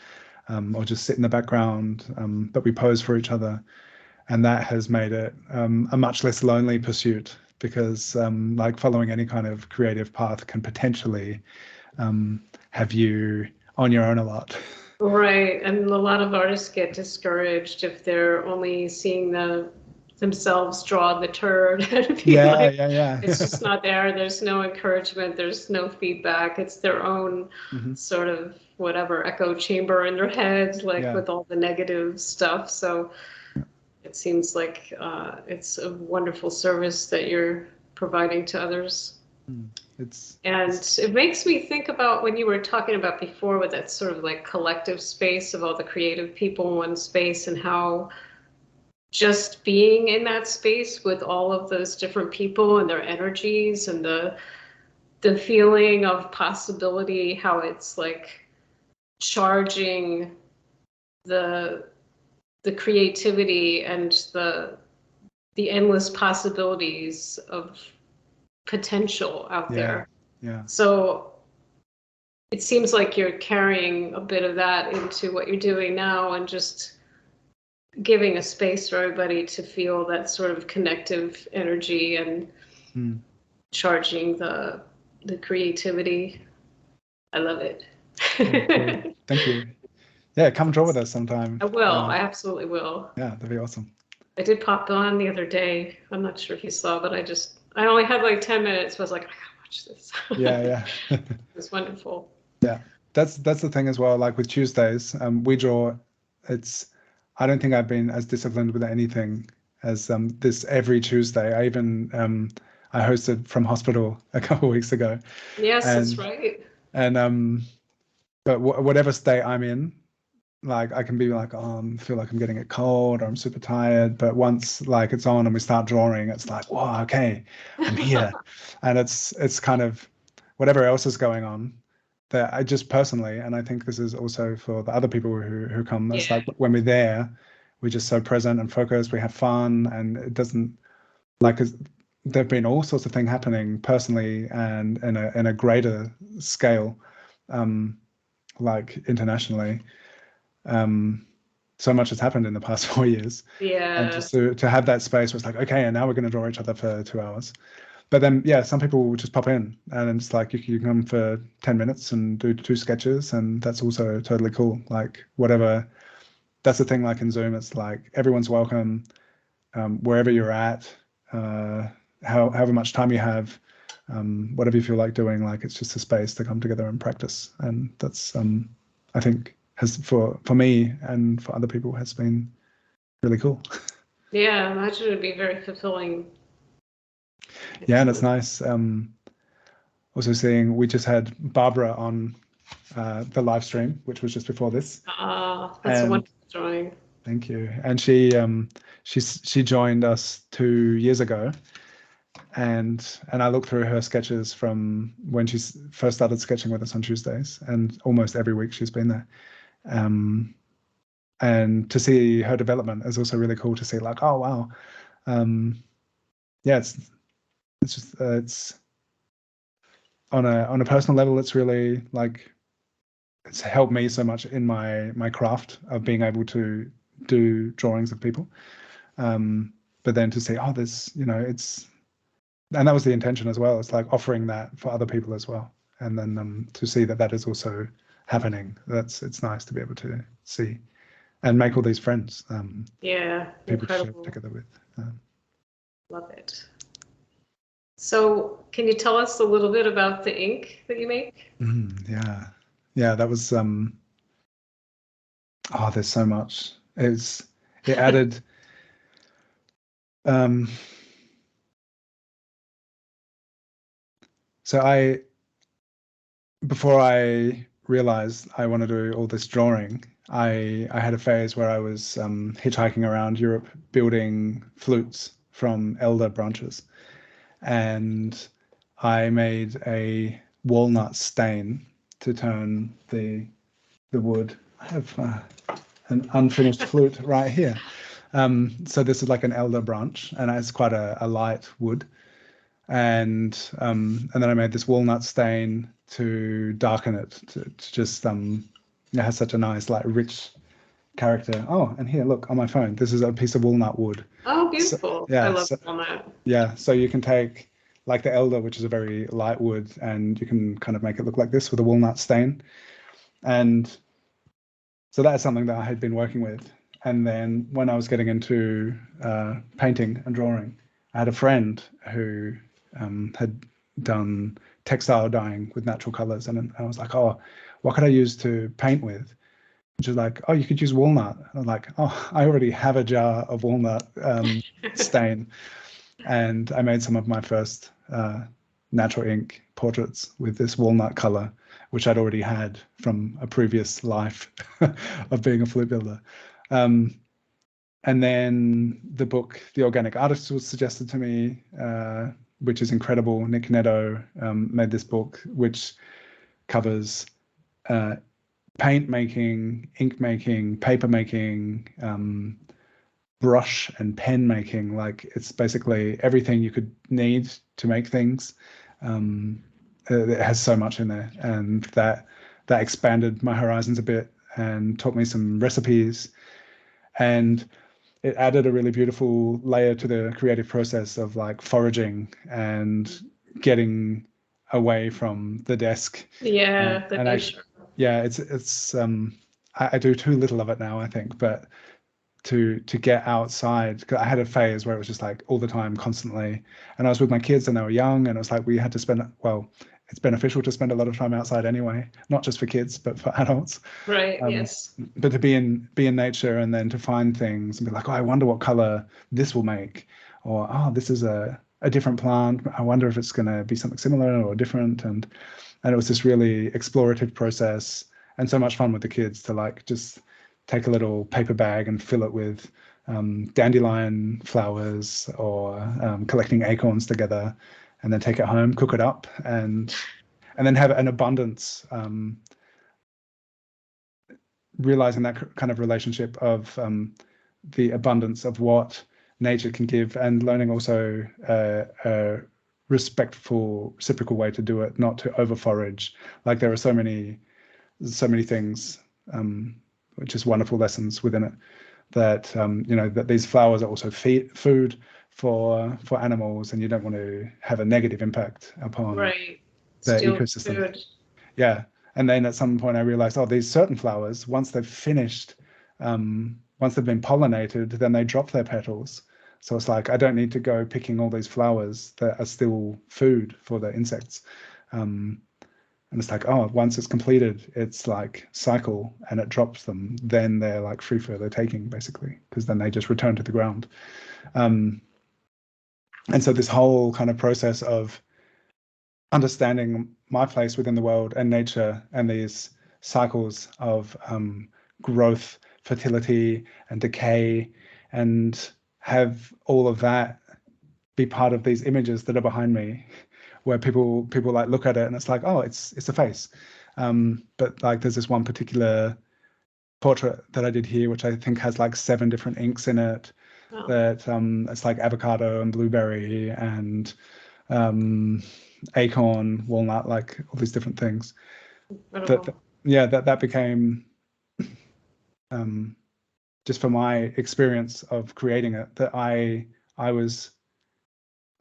or just sit in the background, but we pose for each other. And that has made it a much less lonely pursuit, because like following any kind of creative path can potentially have you on your own a lot. Right, and a lot of artists get discouraged if they're only seeing themselves draw the turd and be like, it's just not there. There's no encouragement. There's no feedback. It's their own sort of whatever echo chamber in their head, like with all the negative stuff. So it seems like it's a wonderful service that you're providing to others. It makes me think about when you were talking about before, with that sort of like collective space of all the creative people in one space, and how just being in that space with all of those different people and their energies and the feeling of possibility, how it's like charging the creativity and the endless possibilities of potential out there. Yeah. So it seems like you're carrying a bit of that into what you're doing now, and just giving a space for everybody to feel that sort of connective energy and charging the creativity. I love it. Cool. Thank you. Yeah, come draw with us sometime. I will. I absolutely will. Yeah, that'd be awesome. I did pop on the other day. I'm not sure if you saw, but I only had like 10 minutes. I was like, I gotta watch this. Yeah. It was wonderful. Yeah, that's the thing as well. Like with Tuesdays, we draw. I don't think I've been as disciplined with anything as this every Tuesday. I even I hosted from hospital a couple of weeks ago. Yes, that's right. And but whatever state I'm in, like I can be like, oh, I feel like I'm getting it cold or I'm super tired. But once like it's on and we start drawing, it's like, whoa, okay, I'm here. And it's kind of whatever else is going on that I just personally, and I think this is also for the other people who come, it's Yeah. like when we're there, we're just so present and focused, we have fun, and it doesn't like there've been all sorts of things happening personally and in a greater scale, um, like internationally. So much has happened in the past 4 years, and Yeah. just to have that space where it's like, okay, and now we're going to draw each other for 2 hours. But then, yeah, some people will just pop in, and it's like you can come for 10 minutes and do 2 sketches, and that's also totally cool. Like whatever, that's the thing. Like in Zoom, it's like everyone's welcome, wherever you're at, uh, however much time you have, whatever you feel like doing. Like it's just a space to come together and practice, and that's I think has for me and for other people has been really cool. Yeah, I imagine it'd be very fulfilling. Yeah, and it's nice. Also seeing we just had Barbara on the live stream, which was just before this, Ah, that's a and wonderful drawing. thank you. And she joined us 2 years ago, and I looked through her sketches from when she first started sketching with us on Tuesdays, and almost every week she's been there. Um, and to see her development is also really cool to see. Like, oh wow, yeah, it's just it's on a personal level, it's really like it's helped me so much in my craft of being able to do drawings of people. But then to see, oh, there's, it's, and that was the intention as well. It's like offering that for other people as well. And then to see that that is also happening. It's nice to be able to see and make all these friends, Yeah, people to share incredible. together with. Love it. So, can you tell us a little bit about the ink that you make? Yeah, yeah, that was oh, there's so much. It added um so I before I realized I want to do all this drawing, I had a phase where I was hitchhiking around Europe building flutes from elder branches, and I made a walnut stain to turn the wood. I have an unfinished flute right here. So this is like an elder branch, and it's quite a light wood. And then I made this walnut stain to darken it to just it has such a nice like rich character. Oh, and here, look on my phone. This is a piece of walnut wood. Oh, So, beautiful. I yeah, love so, walnut. yeah. So you can take like the elder, which is a very light wood, and you can kind of make it look like this with a walnut stain. And so that's something that I had been working with. And then when I was getting into painting and drawing, I had a friend who had done textile dyeing with natural colors. And I was like, oh, what could I use to paint with? Which is like, oh, you could use walnut. And I'm like, oh, I already have a jar of walnut stain. And I made some of my first natural ink portraits with this walnut color, which I'd already had from a previous life of being a flute builder. And then the book, The Organic Artist, was suggested to me, which is incredible. Nick Netto made this book, which covers paint making, ink making, paper making, brush and pen making. Like it's basically everything you could need to make things. It has so much in there, and that expanded my horizons a bit and taught me some recipes, and it added a really beautiful layer to the creative process of like foraging and getting away from the desk Yeah, the and actually, nature. yeah, it's I do too little of it now, I think, but to get outside, because I had a phase where it was just like all the time, constantly, and I was with my kids and they were young, and it was like we had to spend, well, it's beneficial to spend a lot of time outside anyway, not just for kids but for adults. Right, um, yes. but to be in nature and then to find things and be like, oh, I wonder what color this will make, or oh, this is a different plant, I wonder if it's going to be something similar or different. And it was this really explorative process and so much fun with the kids to like just take a little paper bag and fill it with dandelion flowers, or collecting acorns together, and then take it home, cook it up, and then have an abundance. Realizing that kind of relationship of the abundance of what nature can give, and learning also a respectful, reciprocal way to do it, not to over forage. Like there are so many things, which is wonderful lessons within it, that that these flowers are also food for animals, and you don't want to have a negative impact upon the ecosystem. Food. Yeah. And then at some point I realized, these certain flowers, once they've finished, once they've been pollinated, then they drop their petals. So it's like, I don't need to go picking all these flowers that are still food for the insects. And it's like, once it's completed, it's like cycle, and it drops them, then they're like free for the taking, basically, because then they just return to the ground. And so this whole kind of process of understanding my place within the world and nature, and these cycles of growth, fertility, and decay, and have all of that be part of these images that are behind me, where people like look at it and it's like, it's a face. But like there's this one particular portrait that I did here, which I think has like 7 different inks in it. That it's like avocado and blueberry and acorn, walnut, like all these different things. That became just for my experience of creating it, that I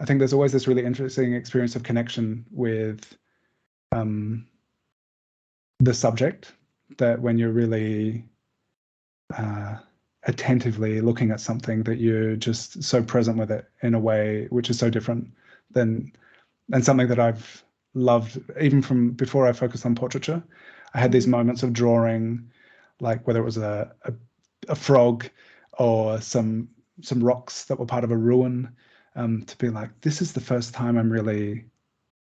think there's always this really interesting experience of connection with the subject, that when you're really attentively looking at something, that you're just so present with it in a way which is so different than, and something that I've loved even from before I focused on portraiture. I had these moments of drawing, like whether it was a frog or some rocks that were part of a ruin, to be like, this is the first time I'm really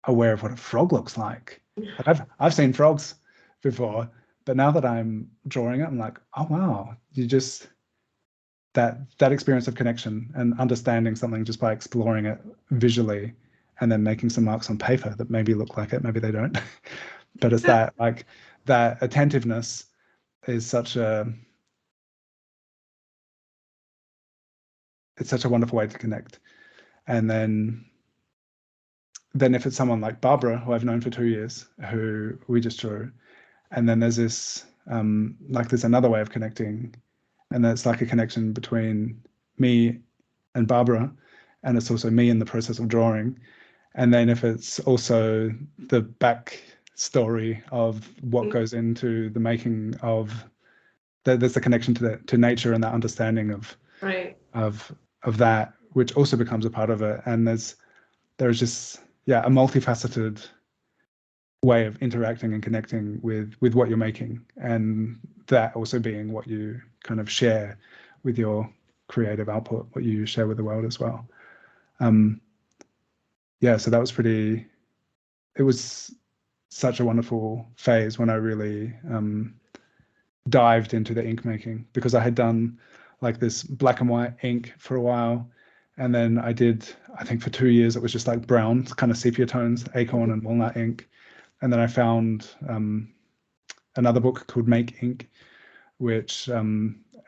aware of what a frog looks like. Like I've seen frogs before, but now that I'm drawing it, I'm like, oh wow, you just that experience of connection and understanding something just by exploring it visually, and then making some marks on paper that maybe look like it, maybe they don't. But it's that, like, that attentiveness is such a wonderful way to connect. And then if it's someone like Barbara, who I've known for 2 years, who we just drew, and then there's this like there's another way of connecting, and that's like a connection between me and Barbara, and it's also me in the process of drawing. And then if it's also the back story of what goes into the making of, there's the connection to nature, and that understanding of that, which also becomes a part of it. And there's just a multifaceted way of interacting and connecting with what you're making, and that also being what you kind of share with your creative output, what you share with the world as well. So that was it was such a wonderful phase when I really dived into the ink making, because I had done like this black and white ink for a while, and then I think for 2 years it was just like brown kind of sepia tones, acorn and walnut ink. And then I found another book called Make Ink, which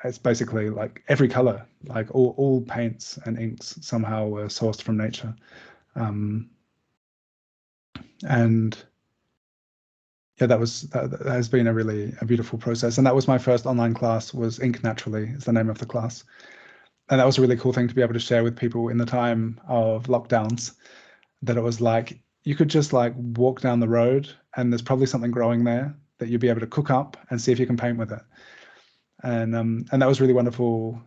it's basically like every color, like all paints and inks somehow were sourced from nature. And that has been a beautiful process. And that was my first online class, was Ink Naturally is the name of the class. And that was a really cool thing to be able to share with people in the time of lockdowns, that it was like, you could just like walk down the road and there's probably something growing there that you'll be able to cook up and see if you can paint with it. And that was really wonderful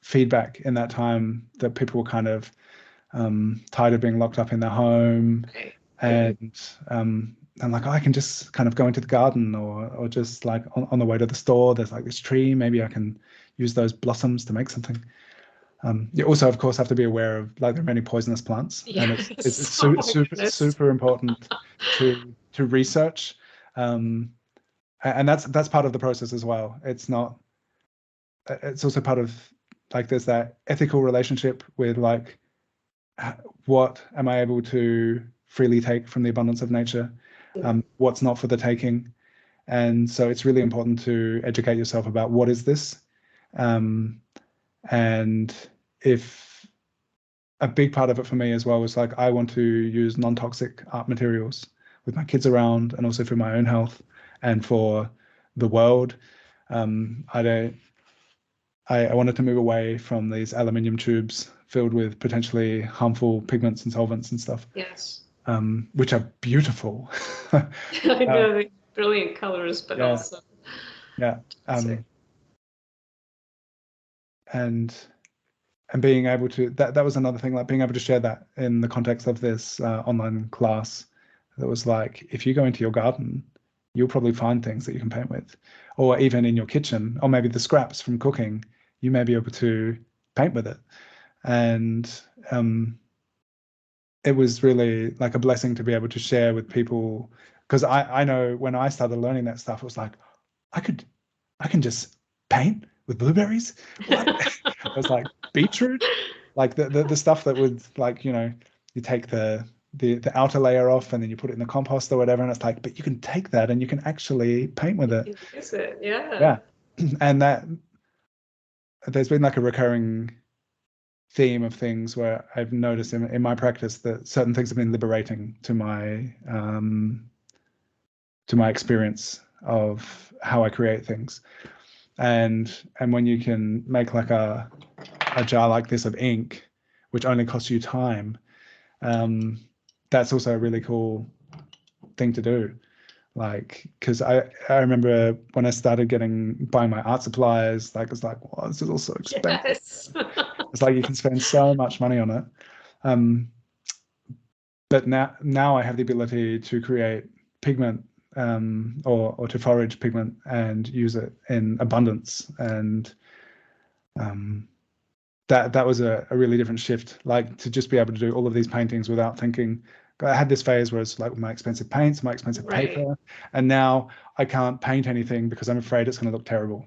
feedback in that time, that people were kind of tired of being locked up in their home. And I'm like, I can just kind of go into the garden, or just like on the way to the store, there's like this tree, maybe I can use those blossoms to make something. You also, of course, have to be aware of, like, there are many poisonous plants, and it's super important to research, and that's part of the process as well. It's not it's also part of like there's that ethical relationship with like what am I able to freely take from the abundance of nature, what's not for the taking. And so it's really important to educate yourself about what is this. And if a big part of it for me as well was like I want to use non-toxic art materials with my kids around, and also for my own health and for the world. I wanted to move away from these aluminium tubes filled with potentially harmful pigments and solvents and stuff. Yes. Which are beautiful. I know, brilliant colors, but yeah, also yeah. And being able to that was another thing, like being able to share that in the context of this online class. That was like, if you go into your garden, you'll probably find things that you can paint with, or even in your kitchen, or maybe the scraps from cooking, you may be able to paint with it. And it was really like a blessing to be able to share with people, because I know when I started learning that stuff, it was like, I can just paint with blueberries. What? It was like beetroot, like the stuff that would, like, you take the outer layer off and then you put it in the compost or whatever, and it's like, but you can take that and you can actually paint with it. Use it, yeah. Yeah. And that there's been like a recurring theme of things where I've noticed in my practice that certain things have been liberating to my experience of how I create things. And when you can make like a jar like this of ink, which only costs you time, that's also a really cool thing to do. Like, because I remember when I started buying my art supplies, like it's like, wow, this is all so expensive. Yes. It's like you can spend so much money on it. But now I have the ability to create pigment, or to forage pigment and use it in abundance. And that was a really different shift, like to just be able to do all of these paintings without thinking. I had this phase where it's like my expensive paints, my expensive paper, and now I can't paint anything because I'm afraid it's going to look terrible.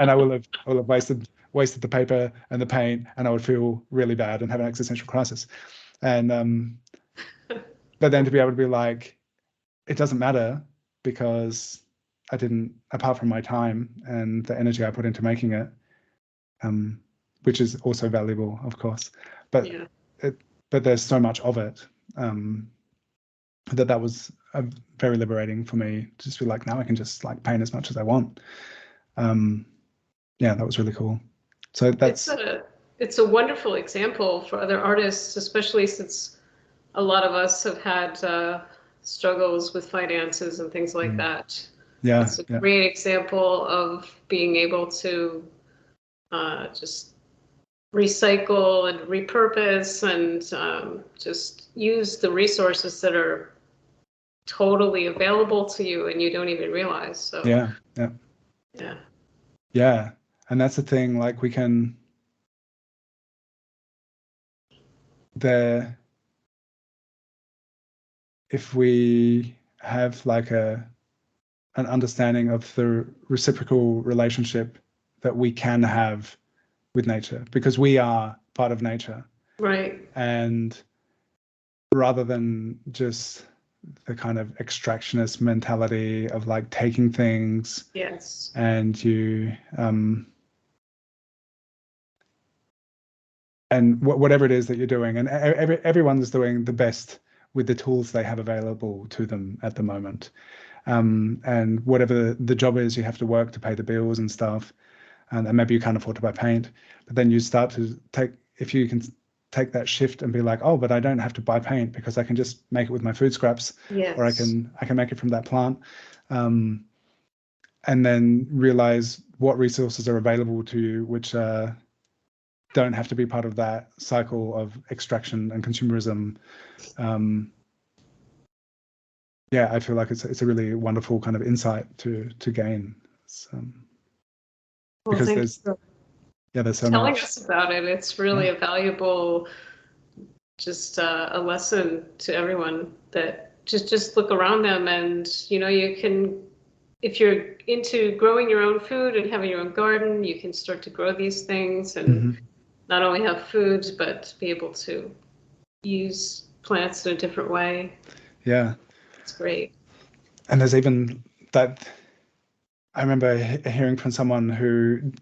And I will have wasted the paper and the paint, and I would feel really bad and have an existential crisis. And but then to be able to be like, it doesn't matter because I didn't, apart from my time and the energy I put into making it, which is also valuable, of course, but but there's so much of it, that was very liberating for me to just be like, now I can just like paint as much as I want. Yeah, that was really cool. So it's a wonderful example for other artists, especially since a lot of us have had struggles with finances and things like that. Yeah, it's a great example of being able to just recycle and repurpose and just use the resources that are totally available to you and you don't even realize. So yeah, and that's the thing, like we can if we have like an understanding of the reciprocal relationship that we can have with nature, because we are part of nature. Right. And rather than just the kind of extractionist mentality of like taking things, and you and whatever it is that you're doing, and everyone's doing the best with the tools they have available to them at the moment, and whatever the job is, you have to work to pay the bills and stuff, and maybe you can't afford to buy paint, but then you start to if you can take that shift and be like, oh, but I don't have to buy paint because I can just make it with my food scraps, or I can make it from that plant, and then realize what resources are available to you, which don't have to be part of that cycle of extraction and consumerism. Yeah, I feel like it's a really wonderful kind of insight to gain. Because there's so telling much. us about it. It's really a valuable, just a lesson to everyone that just look around them, and you can if you're into growing your own food and having your own garden, you can start to grow these things and not only have foods, but be able to use plants in a different way. Yeah. It's great. And there's even that, I remember hearing from someone who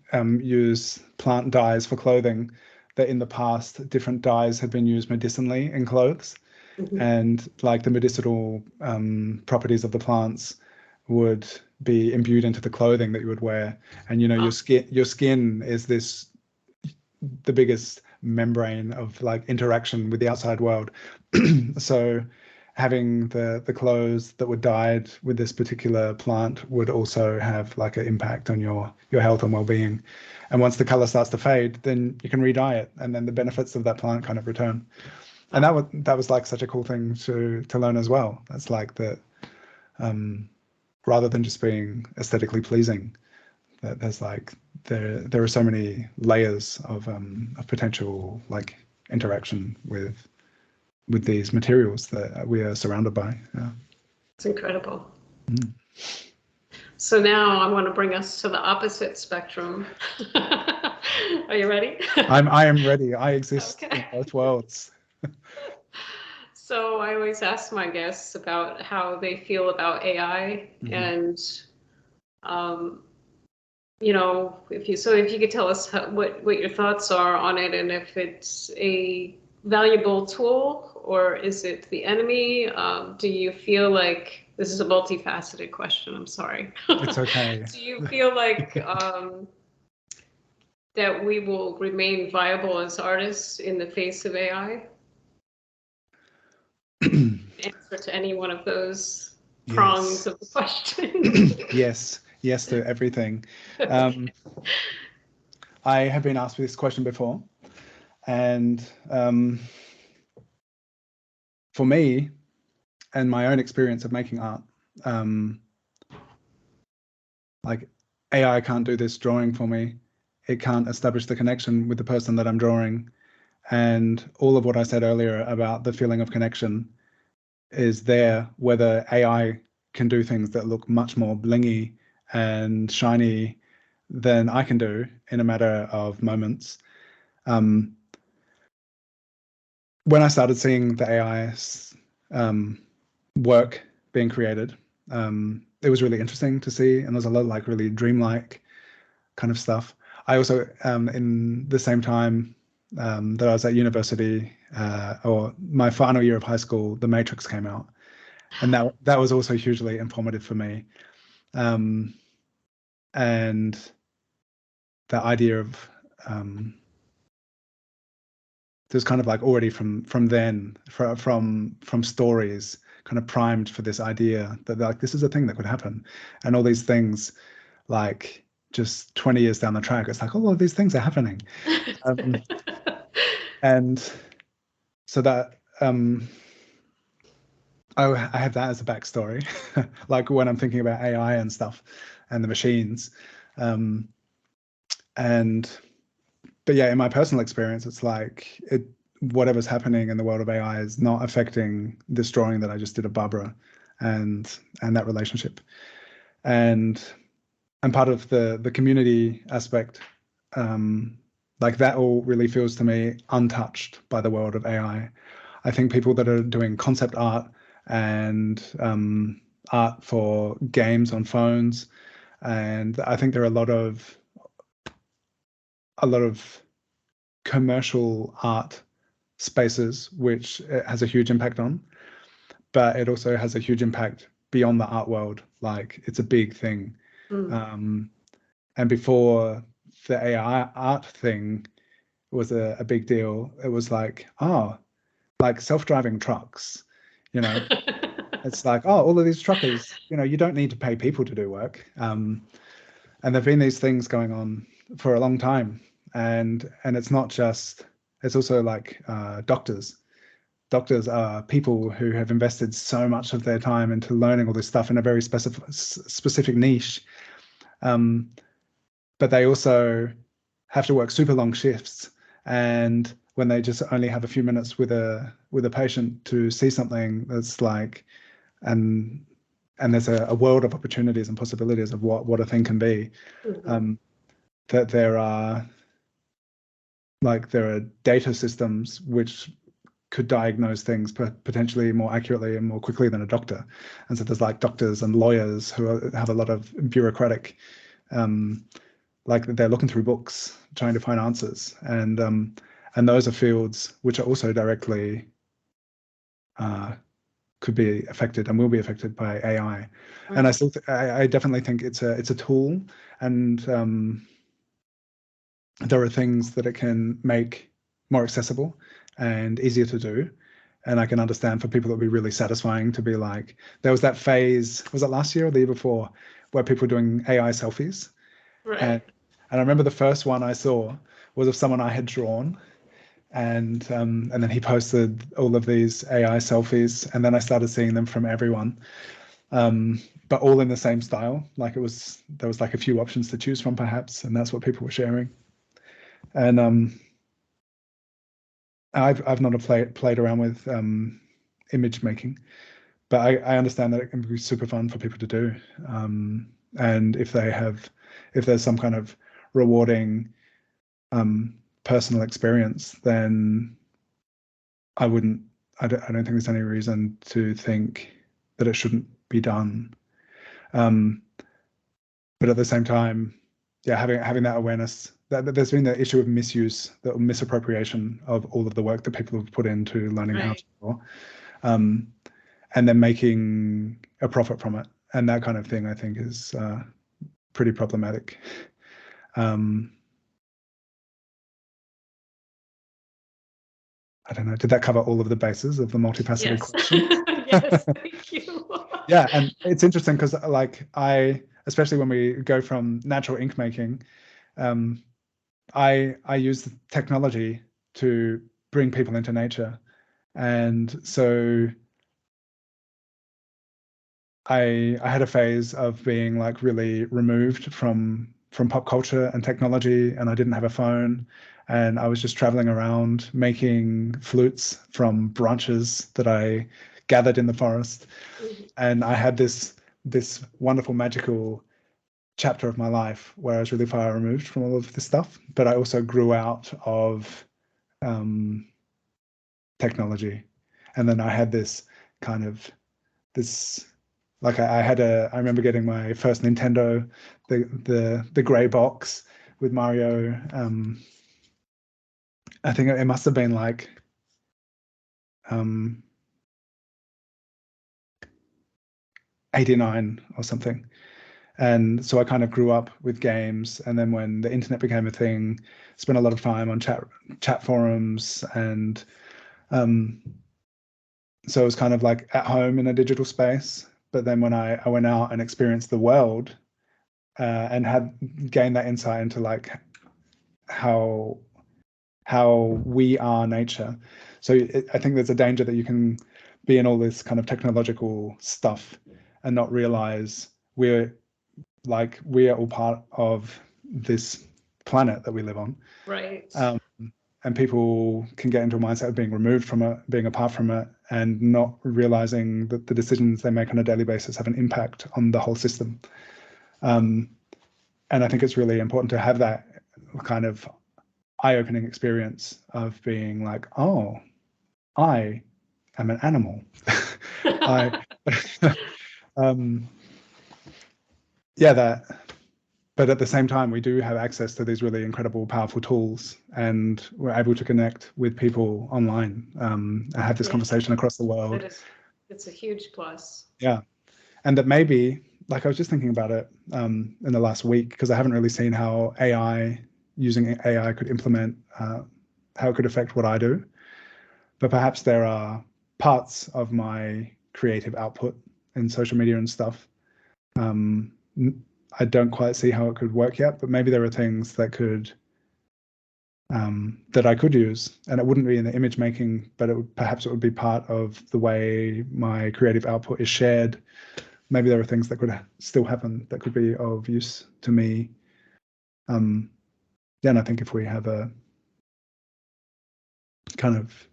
used plant dyes for clothing, that in the past different dyes had been used medicinally in clothes, and like the medicinal properties of the plants would be imbued into the clothing that you would wear. And you know, your skin is the biggest membrane of like interaction with the outside world. So having the clothes that were dyed with this particular plant would also have like an impact on your health and well-being. And once the color starts to fade, then you can re-dye it, and then the benefits of that plant kind of return. And that was like such a cool thing to learn as well. That's like that, rather than just being aesthetically pleasing, that there's like there are so many layers of potential like interaction with these materials that we are surrounded by. Yeah. It's incredible. So now I want to bring us to the opposite spectrum. Are you ready? I am ready. I exist in both worlds. So I always ask my guests about how they feel about AI, and you know, if you could tell us what your thoughts are on it, and if it's a valuable tool or is it the enemy? Do you feel like this is a multifaceted question? I'm sorry. It's okay. Do you feel like that we will remain viable as artists in the face of AI? Answer to any one of those prongs of the question. Yes to everything. I have been asked this question before, and for me and my own experience of making art, like AI can't do this drawing for me. It can't establish the connection with the person that I'm drawing. And all of what I said earlier about the feeling of connection is there, whether AI can do things that look much more blingy and shiny than I can do in a matter of moments. When I started seeing the AI work being created, it was really interesting to see, and there's a lot of like really dreamlike kind of stuff. I also, in the same time that I was at university, or my final year of high school, The Matrix came out, and that was also hugely informative for me. And the idea of there's kind of like already from then from stories kind of primed for this idea that like this is a thing that could happen, and all these things like just 20 years down the track, it's like all of these things are happening. And so that I have that as a backstory, like when I'm thinking about AI and stuff and the machines. But yeah, in my personal experience, it's like whatever's happening in the world of AI is not affecting this drawing that I just did of Barbara and that relationship. And part of the community aspect, like that all really feels to me untouched by the world of AI. I think people that are doing concept art and art for games on phones, and I think there are a lot of commercial art spaces which it has a huge impact on, but it also has a huge impact beyond the art world. Like it's a big thing. And before the AI art thing was a big deal, it was like, oh, like self-driving trucks, you know. It's like, oh, all of these truckers, you know, you don't need to pay people to do work. And there've been these things going on for a long time. And it's not just, it's also like doctors. Doctors are people who have invested so much of their time into learning all this stuff in a very specific niche. But they also have to work super long shifts. And when they just only have a few minutes with a patient to see something that's like, and there's a world of opportunities and possibilities of what a thing can be. That there are data systems which could diagnose things potentially more accurately and more quickly than a doctor. And so there's like doctors and lawyers who have a lot of bureaucratic, like they're looking through books trying to find answers, and those are fields which are also directly could be affected and will be affected by AI. Right. And I definitely think it's a tool, and there are things that it can make more accessible and easier to do. And I can understand for people it would be really satisfying to be like, there was that phase, was it last year or the year before, where people were doing AI selfies? Right. And I remember the first one I saw was of someone I had drawn, and then he posted all of these AI selfies, and then I started seeing them from everyone, but all in the same style. Like there was like a few options to choose from perhaps, and that's what people were sharing. And I've not played around with image making, but I understand that it can be super fun for people to do. And if there's some kind of rewarding personal experience, then I don't think there's any reason to think that it shouldn't be done. But at the same time, yeah, having that awareness that there's been the issue of misuse, the misappropriation of all of the work that people have put into learning how to draw, and then making a profit from it, and that kind of thing, I think is pretty problematic. I don't know. Did that cover all of the bases of the multifaceted question? Yes, thank you. Yeah, and it's interesting because, like, especially when we go from natural ink making, I use technology to bring people into nature, and so I had a phase of being like really removed from pop culture and technology, and I didn't have a phone, and I was just traveling around making flutes from branches that I gathered in the forest. And I had this wonderful magical chapter of my life where I was really far removed from all of this stuff, but I also grew out of technology. And then I had this kind of like I remember getting my first Nintendo, the gray box with Mario. I think it must have been like 89 or something. And so I kind of grew up with games, and then when the internet became a thing, spent a lot of time on chat forums, and so it was kind of like at home in a digital space. But then when I went out and experienced the world, and had gained that insight into like how we are nature. So I think there's a danger that you can be in all this kind of technological stuff and not realize we are all part of this planet that we live on. Right. And people can get into a mindset of being removed from it, being apart from it, and not realizing that the decisions they make on a daily basis have an impact on the whole system. And I think it's really important to have that kind of eye-opening experience of being like, oh, I am an animal. But at the same time, we do have access to these really incredible, powerful tools, and we're able to connect with people online, and have this conversation across the world. It's a huge plus. Yeah, and that maybe, like I was just thinking about it in the last week, because I haven't really seen how using AI could implement, how it could affect what I do. But perhaps there are parts of my creative output in social media and stuff. I don't quite see how it could work yet, but maybe there are things that could that I could use, and it wouldn't be in the image making, but perhaps it would be part of the way my creative output is shared. Maybe there are things that could still happen that could be of use to me. And I think if we have a kind of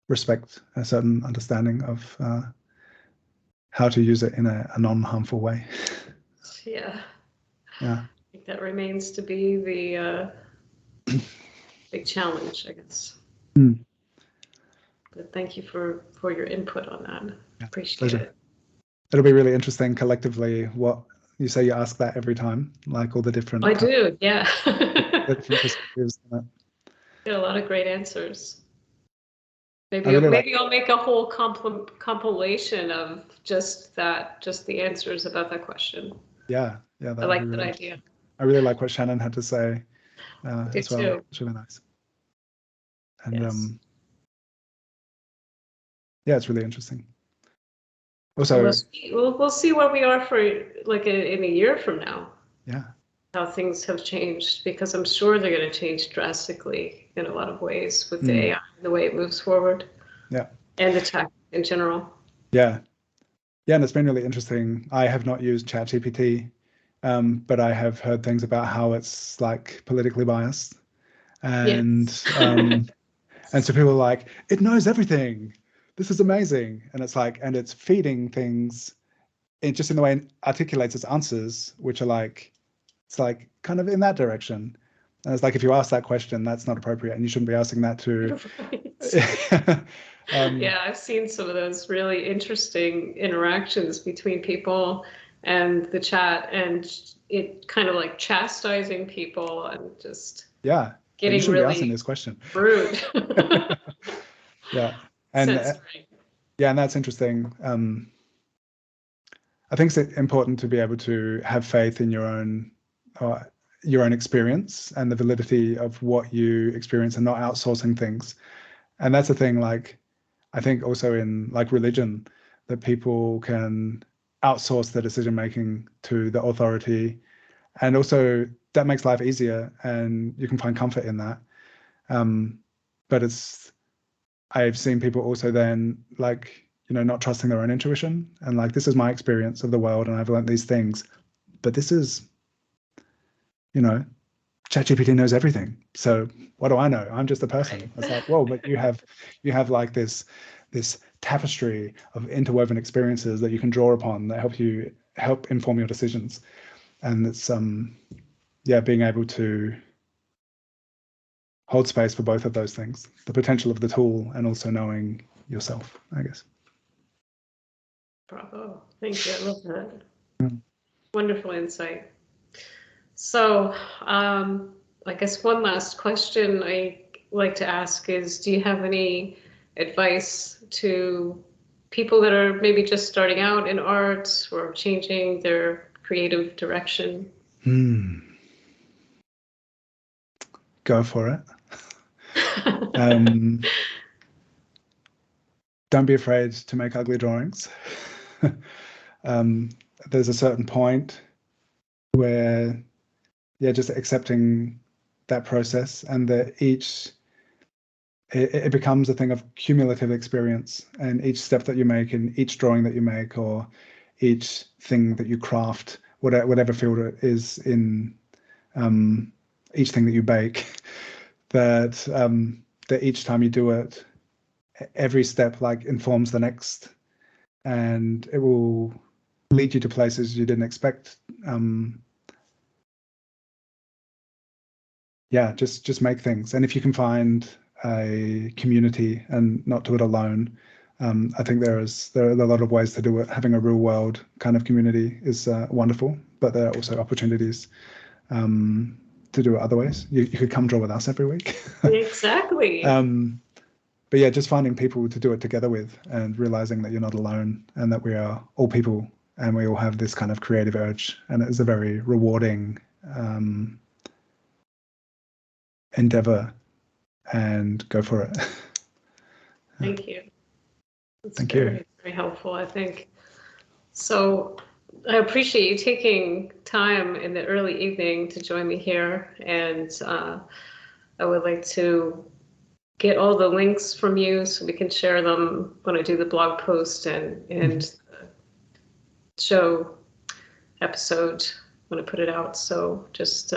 respect, a certain understanding of how to use it in a non-harmful way. Yeah. Yeah. I think that remains to be the big challenge, I guess. Mm. But thank you for your input on that. Yeah, Appreciate pleasure. it. It'll be really interesting collectively what you say. You ask that every time, like all the different. I do, yeah. The different perspectives. Get a lot of great answers. Maybe really maybe I'll make a whole compilation of just the answers about that question. Yeah, I that would be like that really. idea. I really like what Shannon had to say I do as well. too. It's really nice. And Yes. yeah, it's really interesting. Also, We'll see where we are for like in a year from now. Yeah. How things have changed, because I'm sure they're going to change drastically in a lot of ways with the AI, the way it moves forward. Yeah. And the tech in general. Yeah. Yeah, and it's been really interesting. I have not used ChatGPT, but I have heard things about how it's like politically biased. And Yes. and so people are like, it knows everything. This is amazing. And it's like, and it's feeding things just in the way it articulates its answers, which are like, it's like kind of in that direction. And it's like, if you ask that question, that's not appropriate, and you shouldn't be asking that to. Right. Yeah, I've seen some of those really interesting interactions between people and the chat, and it kind of like chastising people and just you shouldn't be asking really this question. rude. Yeah, and and that's interesting. I think it's important to be able to have faith in your own experience and the validity of what you experience, and not outsourcing things. And that's the thing, like, I think also in like religion, that people can outsource their decision making to the authority, and also that makes life easier, and you can find comfort in that. But I've seen people also then, like, not trusting their own intuition, and like, this is my experience of the world and I've learned these things, but this is, ChatGPT knows everything. So what do I know? I'm just a person. Right. It's like, whoa, but you have like this tapestry of interwoven experiences that you can draw upon that help inform your decisions. And it's being able to hold space for both of those things, the potential of the tool and also knowing yourself, I guess. Bravo. Thank you. I love that. Wonderful insight. So I guess one last question I like to ask is, do you have any advice to people that are maybe just starting out in art or changing their creative direction? Go for it. Don't be afraid to make ugly drawings. There's a certain point where, just accepting that process, and that it becomes a thing of cumulative experience, and each step that you make, and each drawing that you make, or each thing that you craft, whatever field it is in, each thing that you bake, that each time you do it, every step like informs the next, and it will lead you to places you didn't expect. Just make things, and if you can find a community and not do it alone, I think there are a lot of ways to do it. Having a real world kind of community is wonderful, but there are also opportunities to do it other ways. You could come draw with us every week. Exactly. But yeah, just finding people to do it together with, and realizing that you're not alone, and that we are all people, and we all have this kind of creative urge, and it is a very rewarding endeavor, and go for it. Thank you. Thank you. Very helpful, I think. So I appreciate you taking time in the early evening to join me here, and I would like to get all the links from you so we can share them when I do the blog post and the show episode when I put it out. So just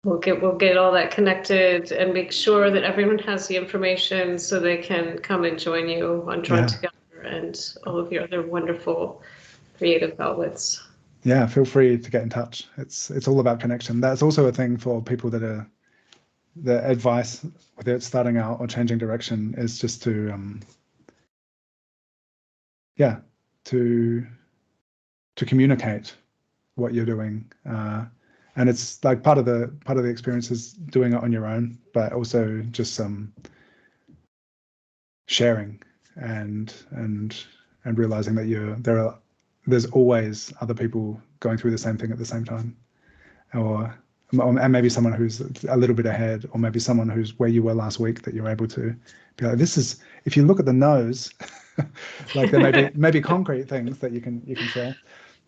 we'll get all that connected and make sure that everyone has the information so they can come and join you on Drawn Together and all of your other wonderful creative outlets. Yeah, feel free to get in touch. It's all about connection. That's also a thing for people that are the advice, whether it's starting out or changing direction, is just to yeah, to communicate what you're doing. And it's like part of the experience is doing it on your own, but also just sharing and realizing that there's always other people going through the same thing at the same time, and maybe someone who's a little bit ahead, or maybe someone who's where you were last week, that you're able to be like, this is, if you look at the nose, like there may be maybe concrete things that you can share,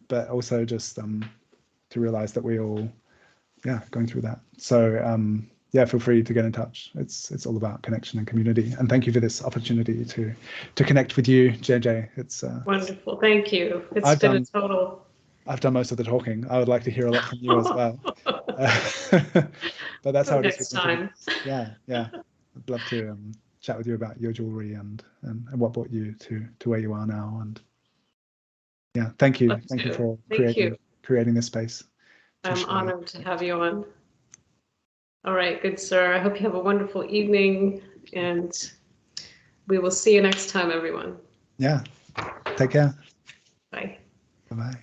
but also just to realize that we all going through that. So feel free to get in touch. It's all about connection and community. And thank you for this opportunity to connect with you, JJ. It's wonderful. Thank you. It's been a total. I've done most of the talking. I would like to hear a lot from you as well. But that's how it is. Next time. Yeah. I'd love to chat with you about your jewelry and what brought you to where you are now. And yeah, thank you. Thank you for creating this space. I'm honored to have you on. All right, good sir. I hope you have a wonderful evening, and we will see you next time, everyone. Yeah. Take care. Bye. Bye-bye.